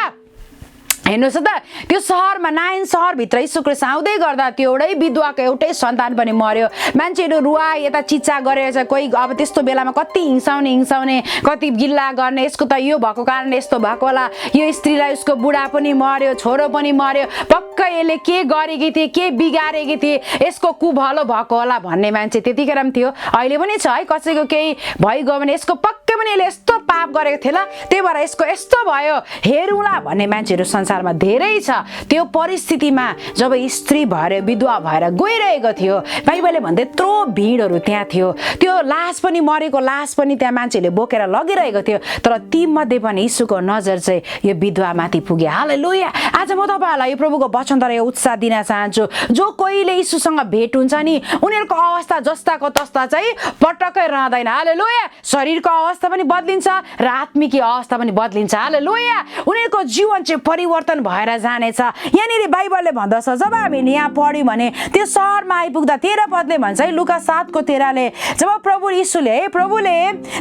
हेर्नुहोस् त, त्यो सहरमा नाइन सहरभित्र यीशु ख्रीष्ट आउँदै गर्दा त्यो एउटै विधवाको एउटै सन्तान पनि मर्यो। मान्छेहरू रुवा यता चिच्चा गरेर छ। कोही अब त्यस्तो बेलामा कति हिंसाउने, कति गिल्ला गर्ने, यसको त यो भएको कारणले यस्तो भएको होला, यो स्त्रीलाई उसको बुढा पनि मर्यो, छोरो पनि मर्यो, पक्कै यसले के गरेकी थिए, के बिगारेकी थिए, यसको कुभलो भएको होला भन्ने मान्छे त्यतिखेर पनि थियो। अहिले पनि छ है, कसैको केही भइगयो भने यसको पक्कै पनि यसले यस्तो पाप गरेको थियो ल, त्यही भएर यसको यस्तो भयो, हेरौँला भन्ने मान्छेहरू संसारमा धेरै छ। त्यो परिस्थितिमा जब स्त्री भएर विधवा भएर गइरहेको थियो, बाइबलले भन्दै यत्रो भिडहरू त्यहाँ थियो। त्यो लास पनि, मरेको लास पनि त्यहाँ मान्छेले बोकेर लगिरहेको थियो। तर तीमध्ये पनि यीशुको नजर चाहिँ यो विधवामाथि पुग्यो। हालेलुया। आज म तपाईँहरूलाई यो प्रभुको वचनद्वारा यो उत्साह दिन चाहन्छु। जो कोहीले यीशुसँग भेट हुन्छ नि, उनीहरूको अवस्था जस्ताको तस्ता चाहिँ पटक्कै रहँदैन। हालेलुया। शरीरको अवस्था पनि बदलिन्छ र आत्मिक अवस्था पनि बदलिन्छ। हालेलुया। उनीहरूको जीवन चाहिँ परिवर्तन भएर जानेछ। यहाँनिर बाइबलले भन्दछ, जब हामी यहाँ पढ्यौँ भने त्यो सहरमा आइपुग्दा 13 पदले भन्छ है, लुका 7:13ले, जब प्रभुले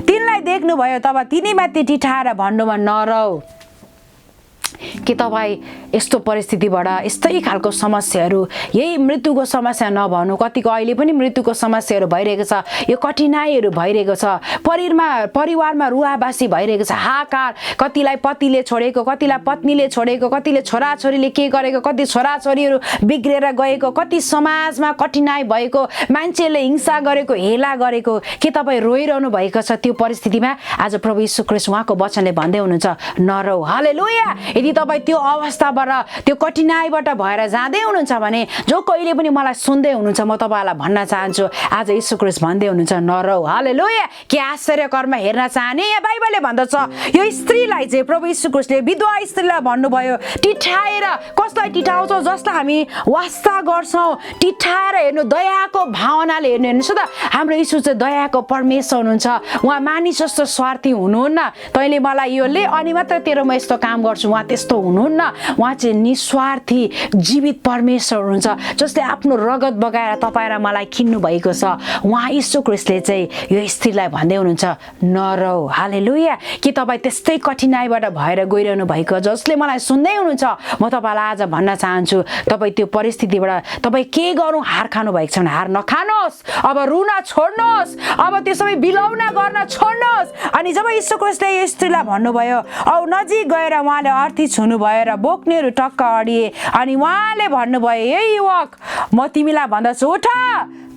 तिनलाई देख्नुभयो तब तिनीमाथि टिठाएर भन्नुभयो, नरौ। के तपाईँ यस्तो परिस्थितिबाट, यस्तै खालको समस्याहरू, यही मृत्युको समस्या नभन्नु, कतिको अहिले पनि मृत्युको समस्याहरू भइरहेको छ, यो कठिनाइहरू भइरहेको छ, परिवारमा रुवाबासी भइरहेको छ, हाहाकार, कतिलाई पतिले छोडेको, कतिलाई पत्नीले छोडेको, कतिले छोराछोरीले के गरेको, कति छोराछोरीहरू बिग्रेर गएको, कति समाजमा कठिनाइ भएको, मान्छेले हिंसा गरेको, हेला गरेको, के तपाईँ रोइरहनु भएको छ त्यो परिस्थितिमा? आज प्रभु यीशु ख्रीष्ट उहाँको वचनले भन्दै हुनुहुन्छ, नरौ। हालेलुया। यदि तपाईँ त्यो अवस्थाबाट, त्यो कठिनाइबाट भएर जाँदै हुनुहुन्छ भने, जो कहिले पनि मलाई सुन्दै हुनुहुन्छ, म तपाईँलाई भन्न चाहन्छु, आज यीशु ख्रीष्ट भन्दै हुनुहुन्छ, नरौ। हालेलुया। के आश्चर्य कर्म हेर्न चाहने? यहाँ बाइबलले भन्दछ, यो स्त्रीलाई चाहिँ प्रभु यीशु ख्रीष्टले विधवा स्त्रीलाई भन्नुभयो, टिठाएर। कसलाई टिठाउँछौँ? जसलाई हामी वास्ता गर्छौँ, टिठाएर हेर्नु, दयाको भावनाले हेर्नु। हेर्नुहोस् त, हाम्रो यीशु चाहिँ दयाको परमेश्वर हुनुहुन्छ। उहाँ मानिस जस्तो स्वार्थी हुनुहुन्न, तैँले मलाई यो ले अनि मात्र तेरो म यस्तो काम गर्छु, उहाँ त्यस्तो हुनुहुन्न। उहाँ चाहिँ निस्वार्थी जीवित परमेश्वर हुनुहुन्छ, जसले आफ्नो रगत बगाएर तपाईँ र मलाई किन्नु भएको छ। उहाँ यीशु ख्रीष्टले चाहिँ यो स्त्रीलाई भन्दै हुनुहुन्छ, नरौ। हालेलुया। कि तपाईँ त्यस्तै कठिनाइबाट भएर गइरहनु भएको, जसले मलाई सुन्दै हुनुहुन्छ, म तपाईँलाई आज भन्न चाहन्छु, तपाईँ त्यो परिस्थितिबाट तपाईँ के गरौँ, हार खानु भएको छ भने हार नखानुहोस्। अब रुन छोड्नुहोस्, अब त्यो सबै बिलौना गर्न छोड्नुहोस्। अनि जब यीशु ख्रीष्टले यो स्त्रीलाई भन्नुभयो, औ नजिक गएर उहाँले अर्थी छुनुभयो र बोक्नेहरू टक्क अडिए। अनि उहाँले भन्नुभयो, हे युवक, म तिमीलाई भन्दछु, उठ।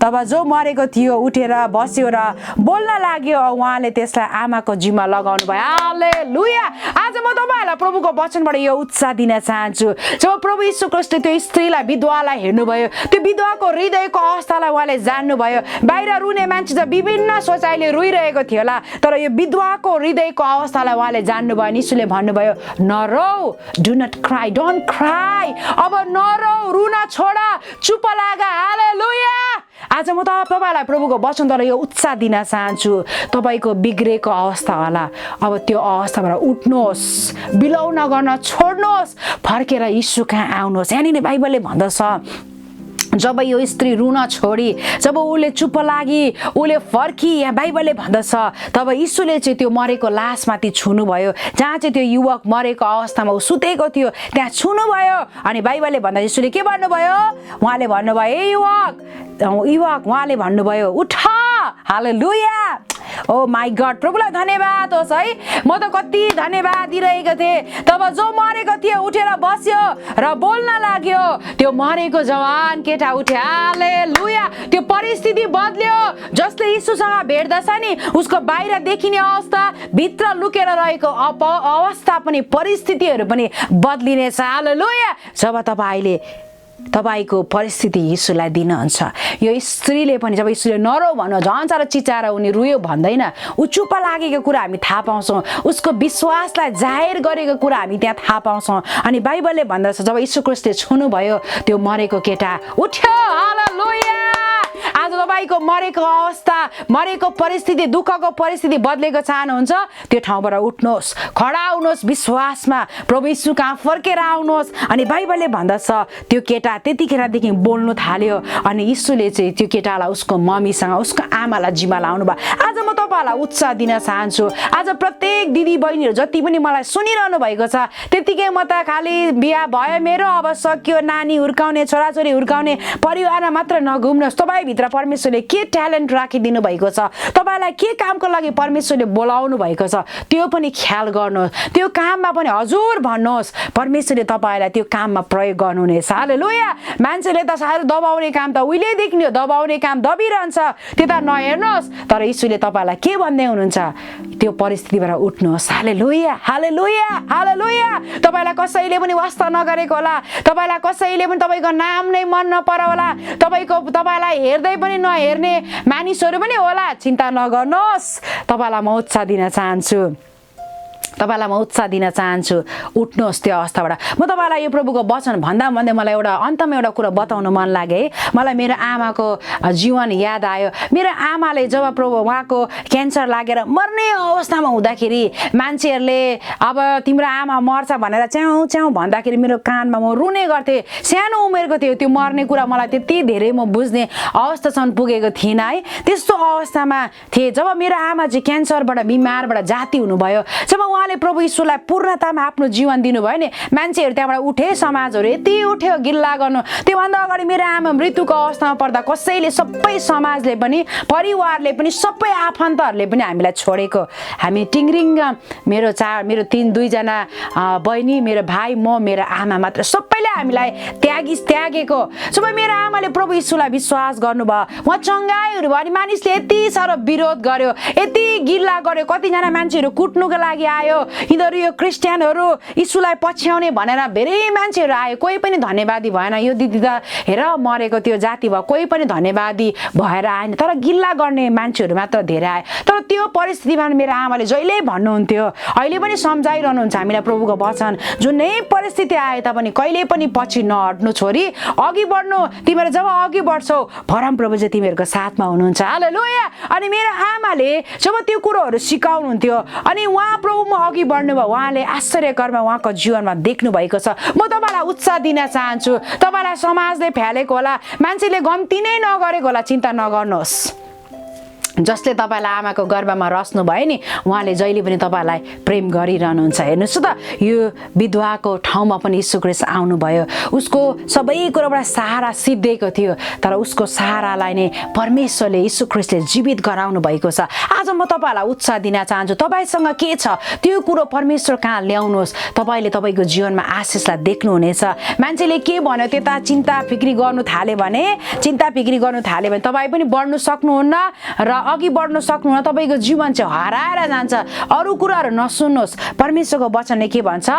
तब जो मरेको थियो उठेर बस्यो र बोल्न लाग्यो। उहाँले त्यसलाई आमाको जिम्मा लगाउनु भयो। हालेलुया। आज म तपाईँहरूलाई प्रभुको वचनबाट यो उत्साह दिन चाहन्छु। जब प्रभु यीशु ख्रीष्टले त्यो स्त्रीलाई, विधवालाई हेर्नुभयो, त्यो विधवाको हृदयको अवस्थालाई उहाँले जान्नुभयो। बाहिर रुने मान्छे त विभिन्न सोचाइले रोइरहेको थियो होला, तर यो विधवाको हृदयको अवस्थालाई उहाँले जान्नुभयो। यीशुले भन्नुभयो, नरौ, do not cry, don't cry. अब नरौ, रुन छोड, चुप लाग। हालेलुया। आज म तपाईँलाई प्रभुको वचनद्वारा यो उत्साह दिन चाहन्छु। तपाईँको बिग्रेको अवस्था होला, अब त्यो अवस्थाबाट उठ्नुहोस्, बिलौन गर्न छोड्नुहोस्, फर्केर यीशु कहाँ आउनुहोस्। यहाँनिर बाइबलले भन्दछ, जब यो स्त्री रुन छोडी, जब उसले चुप लागि, उसले फर्की, यहाँ बाइबलले भन्दछ, तब यीशुले चाहिँ त्यो मरेको लासमाथि छुनुभयो। जहाँ चाहिँ त्यो युवक मरेको अवस्थामा ऊ सुतेको थियो, त्यहाँ छुनुभयो। अनि बाइबलले भन्दा यीशुले के भन्नुभयो? उहाँले भन्नुभयो, ए युवक, उहाँले भन्नुभयो, उठ। हालेलुया। ओ माई गड, प्रभुलाई धन्यवाद होस् है। म त कति धन्यवाद दिइरहेको थिएँ। तब जो मरेको थियो उठेर बस्यो र बोल्न लाग्यो। त्यो मरेको जवान केटा उठ्यो। हालेलुया। त्यो परिस्थिति बदल्यो। जसले यीशुसँग भेट्दछ नि, उसको बाहिर देखिने अवस्था, भित्र लुकेर रहेको अवस्था पनि, परिस्थितिहरू पनि बदलिनेछ। हालेलुया। जब तपाईँको परिस्थिति यीशुलाई दिनुहुन्छ। यो स्त्रीले पनि जब यीशुले नरौ भन्नु, झन् साह्रो चिचाएर उनी रुयो भन्दैन, ऊ चुप लागेको कुरा हामी थाहा पाउँछौँ, उसको विश्वासलाई जाहेर गरेको कुरा हामी त्यहाँ थाहा पाउँछौँ। अनि बाइबलले भन्दछ, जब यीशु ख्रीष्टले छुनुभयो, त्यो मरेको केटा उठ्यो। हालेलुया। आज तपाईँ तपाईँको मरेको अवस्था, मरेको परिस्थिति, दुःखको परिस्थिति बदलेको चाहनुहुन्छ, त्यो ठाउँबाट उठ्नुहोस्, खडा हुनुहोस्, विश्वासमा प्रभु यीशु कहाँ फर्केर आउनुहोस्। अनि बाइबलले भन्दछ त्यो केटा त्यतिखेरदेखि बोल्नु थाल्यो अनि यीशुले चाहिँ त्यो केटालाई उसको मम्मीसँग, उसको आमालाई जिम्मा लाउनु भयो। आज म तपाईँहरूलाई उत्साह दिन चाहन्छु। आज प्रत्येक दिदी बहिनीहरू जति पनि मलाई सुनिरहनु भएको छ, त्यतिकै म त खालि बिहा भयो मेरो, अब सक्यो, नानी हुर्काउने, छोराछोरी हुर्काउने परिवारमा मात्र नघुम्नुहोस्। तपाईँभित्र परमेश्वरले के ट्यालेन्ट राखिदिनु भएको छ, तपाईँलाई के कामको लागि परमेश्वरले बोलाउनु भएको छ, त्यो पनि ख्याल गर्नुहोस्। त्यो काममा पनि हजुर भन्नुहोस्, परमेश्वरले तपाईँलाई त्यो काममा प्रयोग गर्नुहुनेछ। हालेलुया। मान्छेले त साह्रो दबाउने काम त उहिलेदेखि नै हो, दबाउने काम दबिरहन्छ, त्यता नहेर्नुहोस्। तर यीशुले तपाईँलाई के भन्दै हुनुहुन्छ, त्यो परिस्थितिबाट उठ्नुहोस्। हालेलुया, हालेलुया, हालेलुया। तपाईँलाई कसैले पनि वास्ता नगरेको होला, तपाईँलाई कसैले पनि तपाईँको नाम नै मन नपर होला, तपाईँलाई हेर्दै पनि नहेर्ने मानिसहरू पनि होला, चिन्ता नगर्नुहोस्। तपाईँलाई म उत्साह दिन चाहन्छु, तपाईँलाई म उत्साह दिन चाहन्छु, उठ्नुहोस् त्यो अवस्थाबाट। म तपाईँलाई यो प्रभुको वचन भन्दा भन्दै मलाई एउटा अन्तमा एउटा कुरा बताउन मन लाग्यो है। मलाई मेरो आमाको जीवन याद आयो। मेरो आमाले जब प्रभु उहाँको क्यान्सर लागेर मर्ने अवस्थामा हुँदाखेरि मान्छेहरूले अब तिम्रो आमा मर्छ भनेर च्याउ च्याउ भन्दाखेरि मेरो कानमा म रुने गर्थेँ। सानो उमेरको थियो, त्यो मर्ने कुरा मलाई त्यति धेरै म बुझ्ने अवस्थासम्म पुगेको थिइनँ है। त्यस्तो अवस्थामा थिएँ जब मेरो आमा चाहिँ क्यान्सरबाट बिमारबाट जाति हुनुभयो। जब उहाँले प्रभु यीशुलाई पूर्णतामा आफ्नो जीवन दिनुभयो नि, मान्छेहरू त्यहाँबाट उठे, समाजहरू यति उठ्यो गिल्ला गर्नु। त्योभन्दा अगाडि मेरो आमा मृत्युको अवस्थामा पर्दा कसैले, सबै समाजले पनि, परिवारले पनि, सबै आफन्तहरूले पनि हामीलाई छोडेको। हामी टिङ्रिङ्ग, मेरो दुईजना बहिनी, मेरो भाइ, म, मेरो आमा मात्र, सबैले हामीलाई त्यागेको। जब मेरो आमाले प्रभु यीशुलाई विश्वास गर्नुभयो, उहाँ चङ्गाइहरू भयो अनि मानिसले यति साह्रो विरोध गर्यो, यति गिल्ला गर्यो, कतिजना मान्छेहरू कुट्नुको लागि आयो, यिनीहरू यो क्रिस्चियनहरू यीशुलाई पछ्याउने भनेर धेरै मान्छेहरू आयो। कोही पनि धन्यवादी भएन, यो दिदी त हेर मरेको त्यो जाति भयो, कोही पनि धन्यवादी भएर आएन, तर गिल्ला गर्ने मान्छेहरू मात्र धेरै आए। तर त्यो परिस्थितिमा मेरो आमाले जहिले भन्नुहुन्थ्यो, अहिले पनि सम्झाइरहनुहुन्छ हामीलाई प्रभुको वचन, जुनै परिस्थिति आए तापनि कहिले पनि पछि नहट्नु छोरी, अघि बढ्नु। तिमीहरू जब अघि बढ्छौ परम प्रभु चाहिँ तिमीहरूको साथमा हुनुहुन्छ। हालेलुया। अनि मेरो आमाले जब त्यो कुरोहरू सिकाउनुहुन्थ्यो अनि उहाँ प्रभुमा अघि बढ्नुभयो, उहाँले आश्चर्यकरमा उहाँको जीवनमा देख्नु भएको छ। म तपाईँलाई उत्साह दिन चाहन्छु। तपाईँलाई समाजले फ्यालेको होला, मान्छेले गन्ती नै नगरेको होला, चिन्ता नगर्नुहोस्। जसले तपाईँलाई आमाको गर्भमा रच्नु भयो नि, उहाँले जहिले पनि तपाईँलाई प्रेम गरिरहनुहुन्छ। हेर्नुहोस् त, यो विधवाको ठाउँमा पनि यीशु ख्रीष्ट आउनुभयो। उसको सबै कुरोबाट सहारा सिद्धिएको थियो, तर उसको सहारालाई नै परमेश्वरले, यीशु ख्रीष्टले जीवित गराउनु भएको छ। आज म तपाईँलाई उत्साह दिन चाहन्छु। तपाईँसँग के छ त्यो कुरो परमेश्वर कहाँ ल्याउनुहोस्। तपाईँले तपाईँको जीवनमा आशिषलाई देख्नुहुनेछ। मान्छेले के भन्यो त्यता चिन्ता फिक्री गर्नु थाल्यो भने, तपाईँ पनि बढ्नु सक्नुहुन्न र अघि बढ्न सक्नुहुन्न। तपाईँको जीवन चाहिँ हराएर जान्छ। अरू कुराहरू नसुन्नुहोस्। परमेश्वरको वचनले के भन्छ,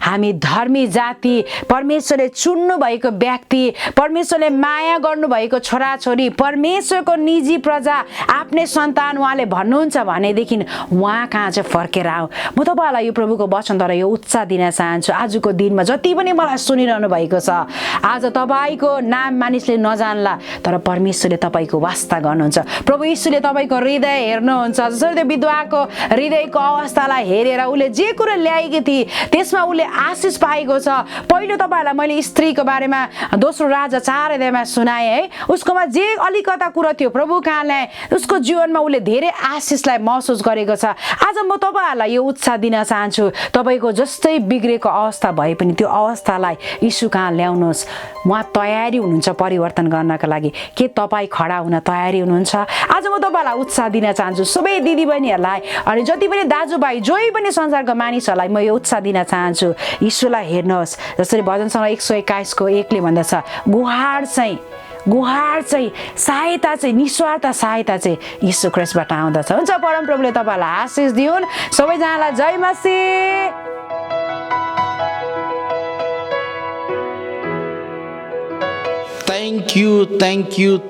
हामी धर्मी जाति, परमेश्वरले चुन्नु भएको व्यक्ति, परमेश्वरले माया गर्नुभएको छोराछोरी, परमेश्वरको निजी प्रजा, आफ्नै सन्तान उहाँले भन्नुहुन्छ भनेदेखि उहाँ कहाँ चाहिँ फर्केर आऊ। म तपाईँहरूलाई यो प्रभुको वचनद्वारा यो उत्साह दिन चाहन्छु। आजको दिनमा जति पनि मलाई सुनिरहनु भएको छ, आज तपाईँको नाम मानिसले नजान्ला, तर परमेश्वरले तपाईँको वास्ता गर्नुहुन्छ। प्रभु यीशुले तपाईँको हृदय हेर्नुहुन्छ। जसरी त्यो विधवाको हृदयको अवस्थालाई हेरेर उसले जे कुरो ल्याएकी थिए त्यसमा उसले आशिष पाएको छ। पहिलो तपाईँहरूलाई मैले स्त्रीको बारेमा दोस्रो राजा 4 अध्यायमा सुनाएँ है। उसकोमा जे अलिकता कुरो थियो प्रभु कहाँ ल्याए, उसको जीवनमा उसले धेरै आशिषलाई महसुस गरेको छ। आज म तपाईँहरूलाई यो उत्साह दिन चाहन्छु, तपाईँको जस्तै बिग्रेको अवस्था भए पनि त्यो अवस्थालाई यीशु कहाँ ल्याउनुहोस्। उहाँ तयारी हुनुहुन्छ परिवर्तन गर्नका लागि। के तपाईँ खडा हुन तयारी हुनुहुन्छ? आज म तपाईँलाई उत्साह दिन चाहन्छु, सबै दिदीबहिनीहरूलाई अनि जति पनि दाजुभाइ, जोही पनि संसारको मानिसहरूलाई म यो उत्साह दिन चाहन्छु। यीशुलाई हेर्नुहोस्। जसरी भजन सङ्ग्रह 121 को 1 ले भन्दछ, गुहार चाहिँ सहायता चाहिँ, निस्वार्थ सहायता चाहिँ यीशु ख्रीष्टबाट आउँदछ। हुन्छ, परम प्रभुले तपाईँलाई आशिष दिउन्। सबैजनालाई जय मसीह।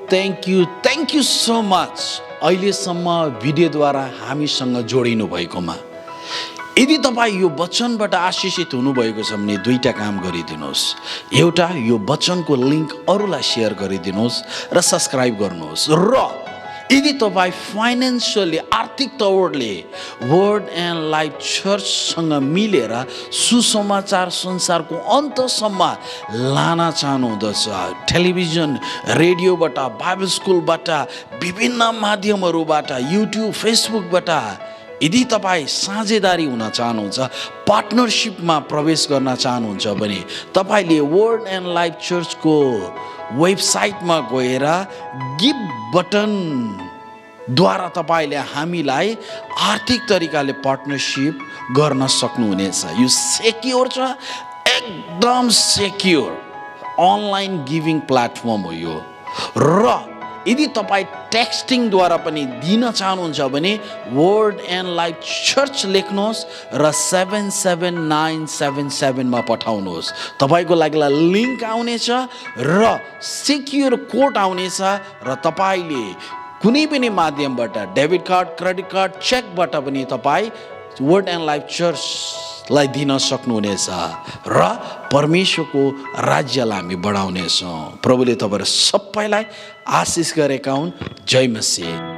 थ्याङ्क यू सो मच अहिलेसम्म भिडियोद्वारा हामीसँग जोडिनु भएकोमा। यदि तपाईँ यो वचनबाट आशिषित हुनुभएको छ भने दुईटा काम गरिदिनुहोस्। एउटा, यो वचनको लिङ्क अरूलाई सेयर गरिदिनुहोस् र सब्सक्राइब गर्नुहोस्, र यदि तपाईँ फाइनेन्सियली आर्थिक तौरले वर्ड एन्ड लाइफ चर्चसँग मिलेर सुसमाचार संसारको अन्तसम्म लान चाहनुहुँदछ, टेलिभिजन, रेडियोबाट, बाइबल स्कुलबाट, विभिन्न माध्यमहरूबाट, युट्युब, फेसबुकबाट यदि तपाईँ साझेदारी हुन चाहनुहुन्छ, पार्टनरसिपमा प्रवेश गर्न चाहनुहुन्छ भने तपाईँले वर्ड एन्ड लाइफ चर्चको वेबसाइटमा गएर गिभ बटन द्वारा तपाईँले हामीलाई आर्थिक तरिकाले पार्टनरसिप गर्न सक्नुहुनेछ। यो सेक्योर छ, एकदम सेक्योर अनलाइन गिभिङ प्लेटफर्म हो यो। र यदि तपाईँ टेक्स्टिङद्वारा पनि दिन चाहनुहुन्छ भने वर्ड एन्ड लाइफ चर्च लेख्नुहोस् र 77977 मा पठाउनुहोस्। तपाईँको लागि लिङ्क आउनेछ र सेक्योर कोड आउनेछ र तपाईँले कुनै पनि माध्यमबाट डेबिट कार्ड, क्रेडिट कार्ड, चेकबाट पनि तपाईँ वर्ड एन्ड लाइफ चर्चलाई दिन सक्नुहुनेछ र परमेश्वरको राज्यलाई हामी बढाउनेछौँ। प्रभुले तपाईँहरू सबैलाई आशिष गरेका हुन्। जय मसीह।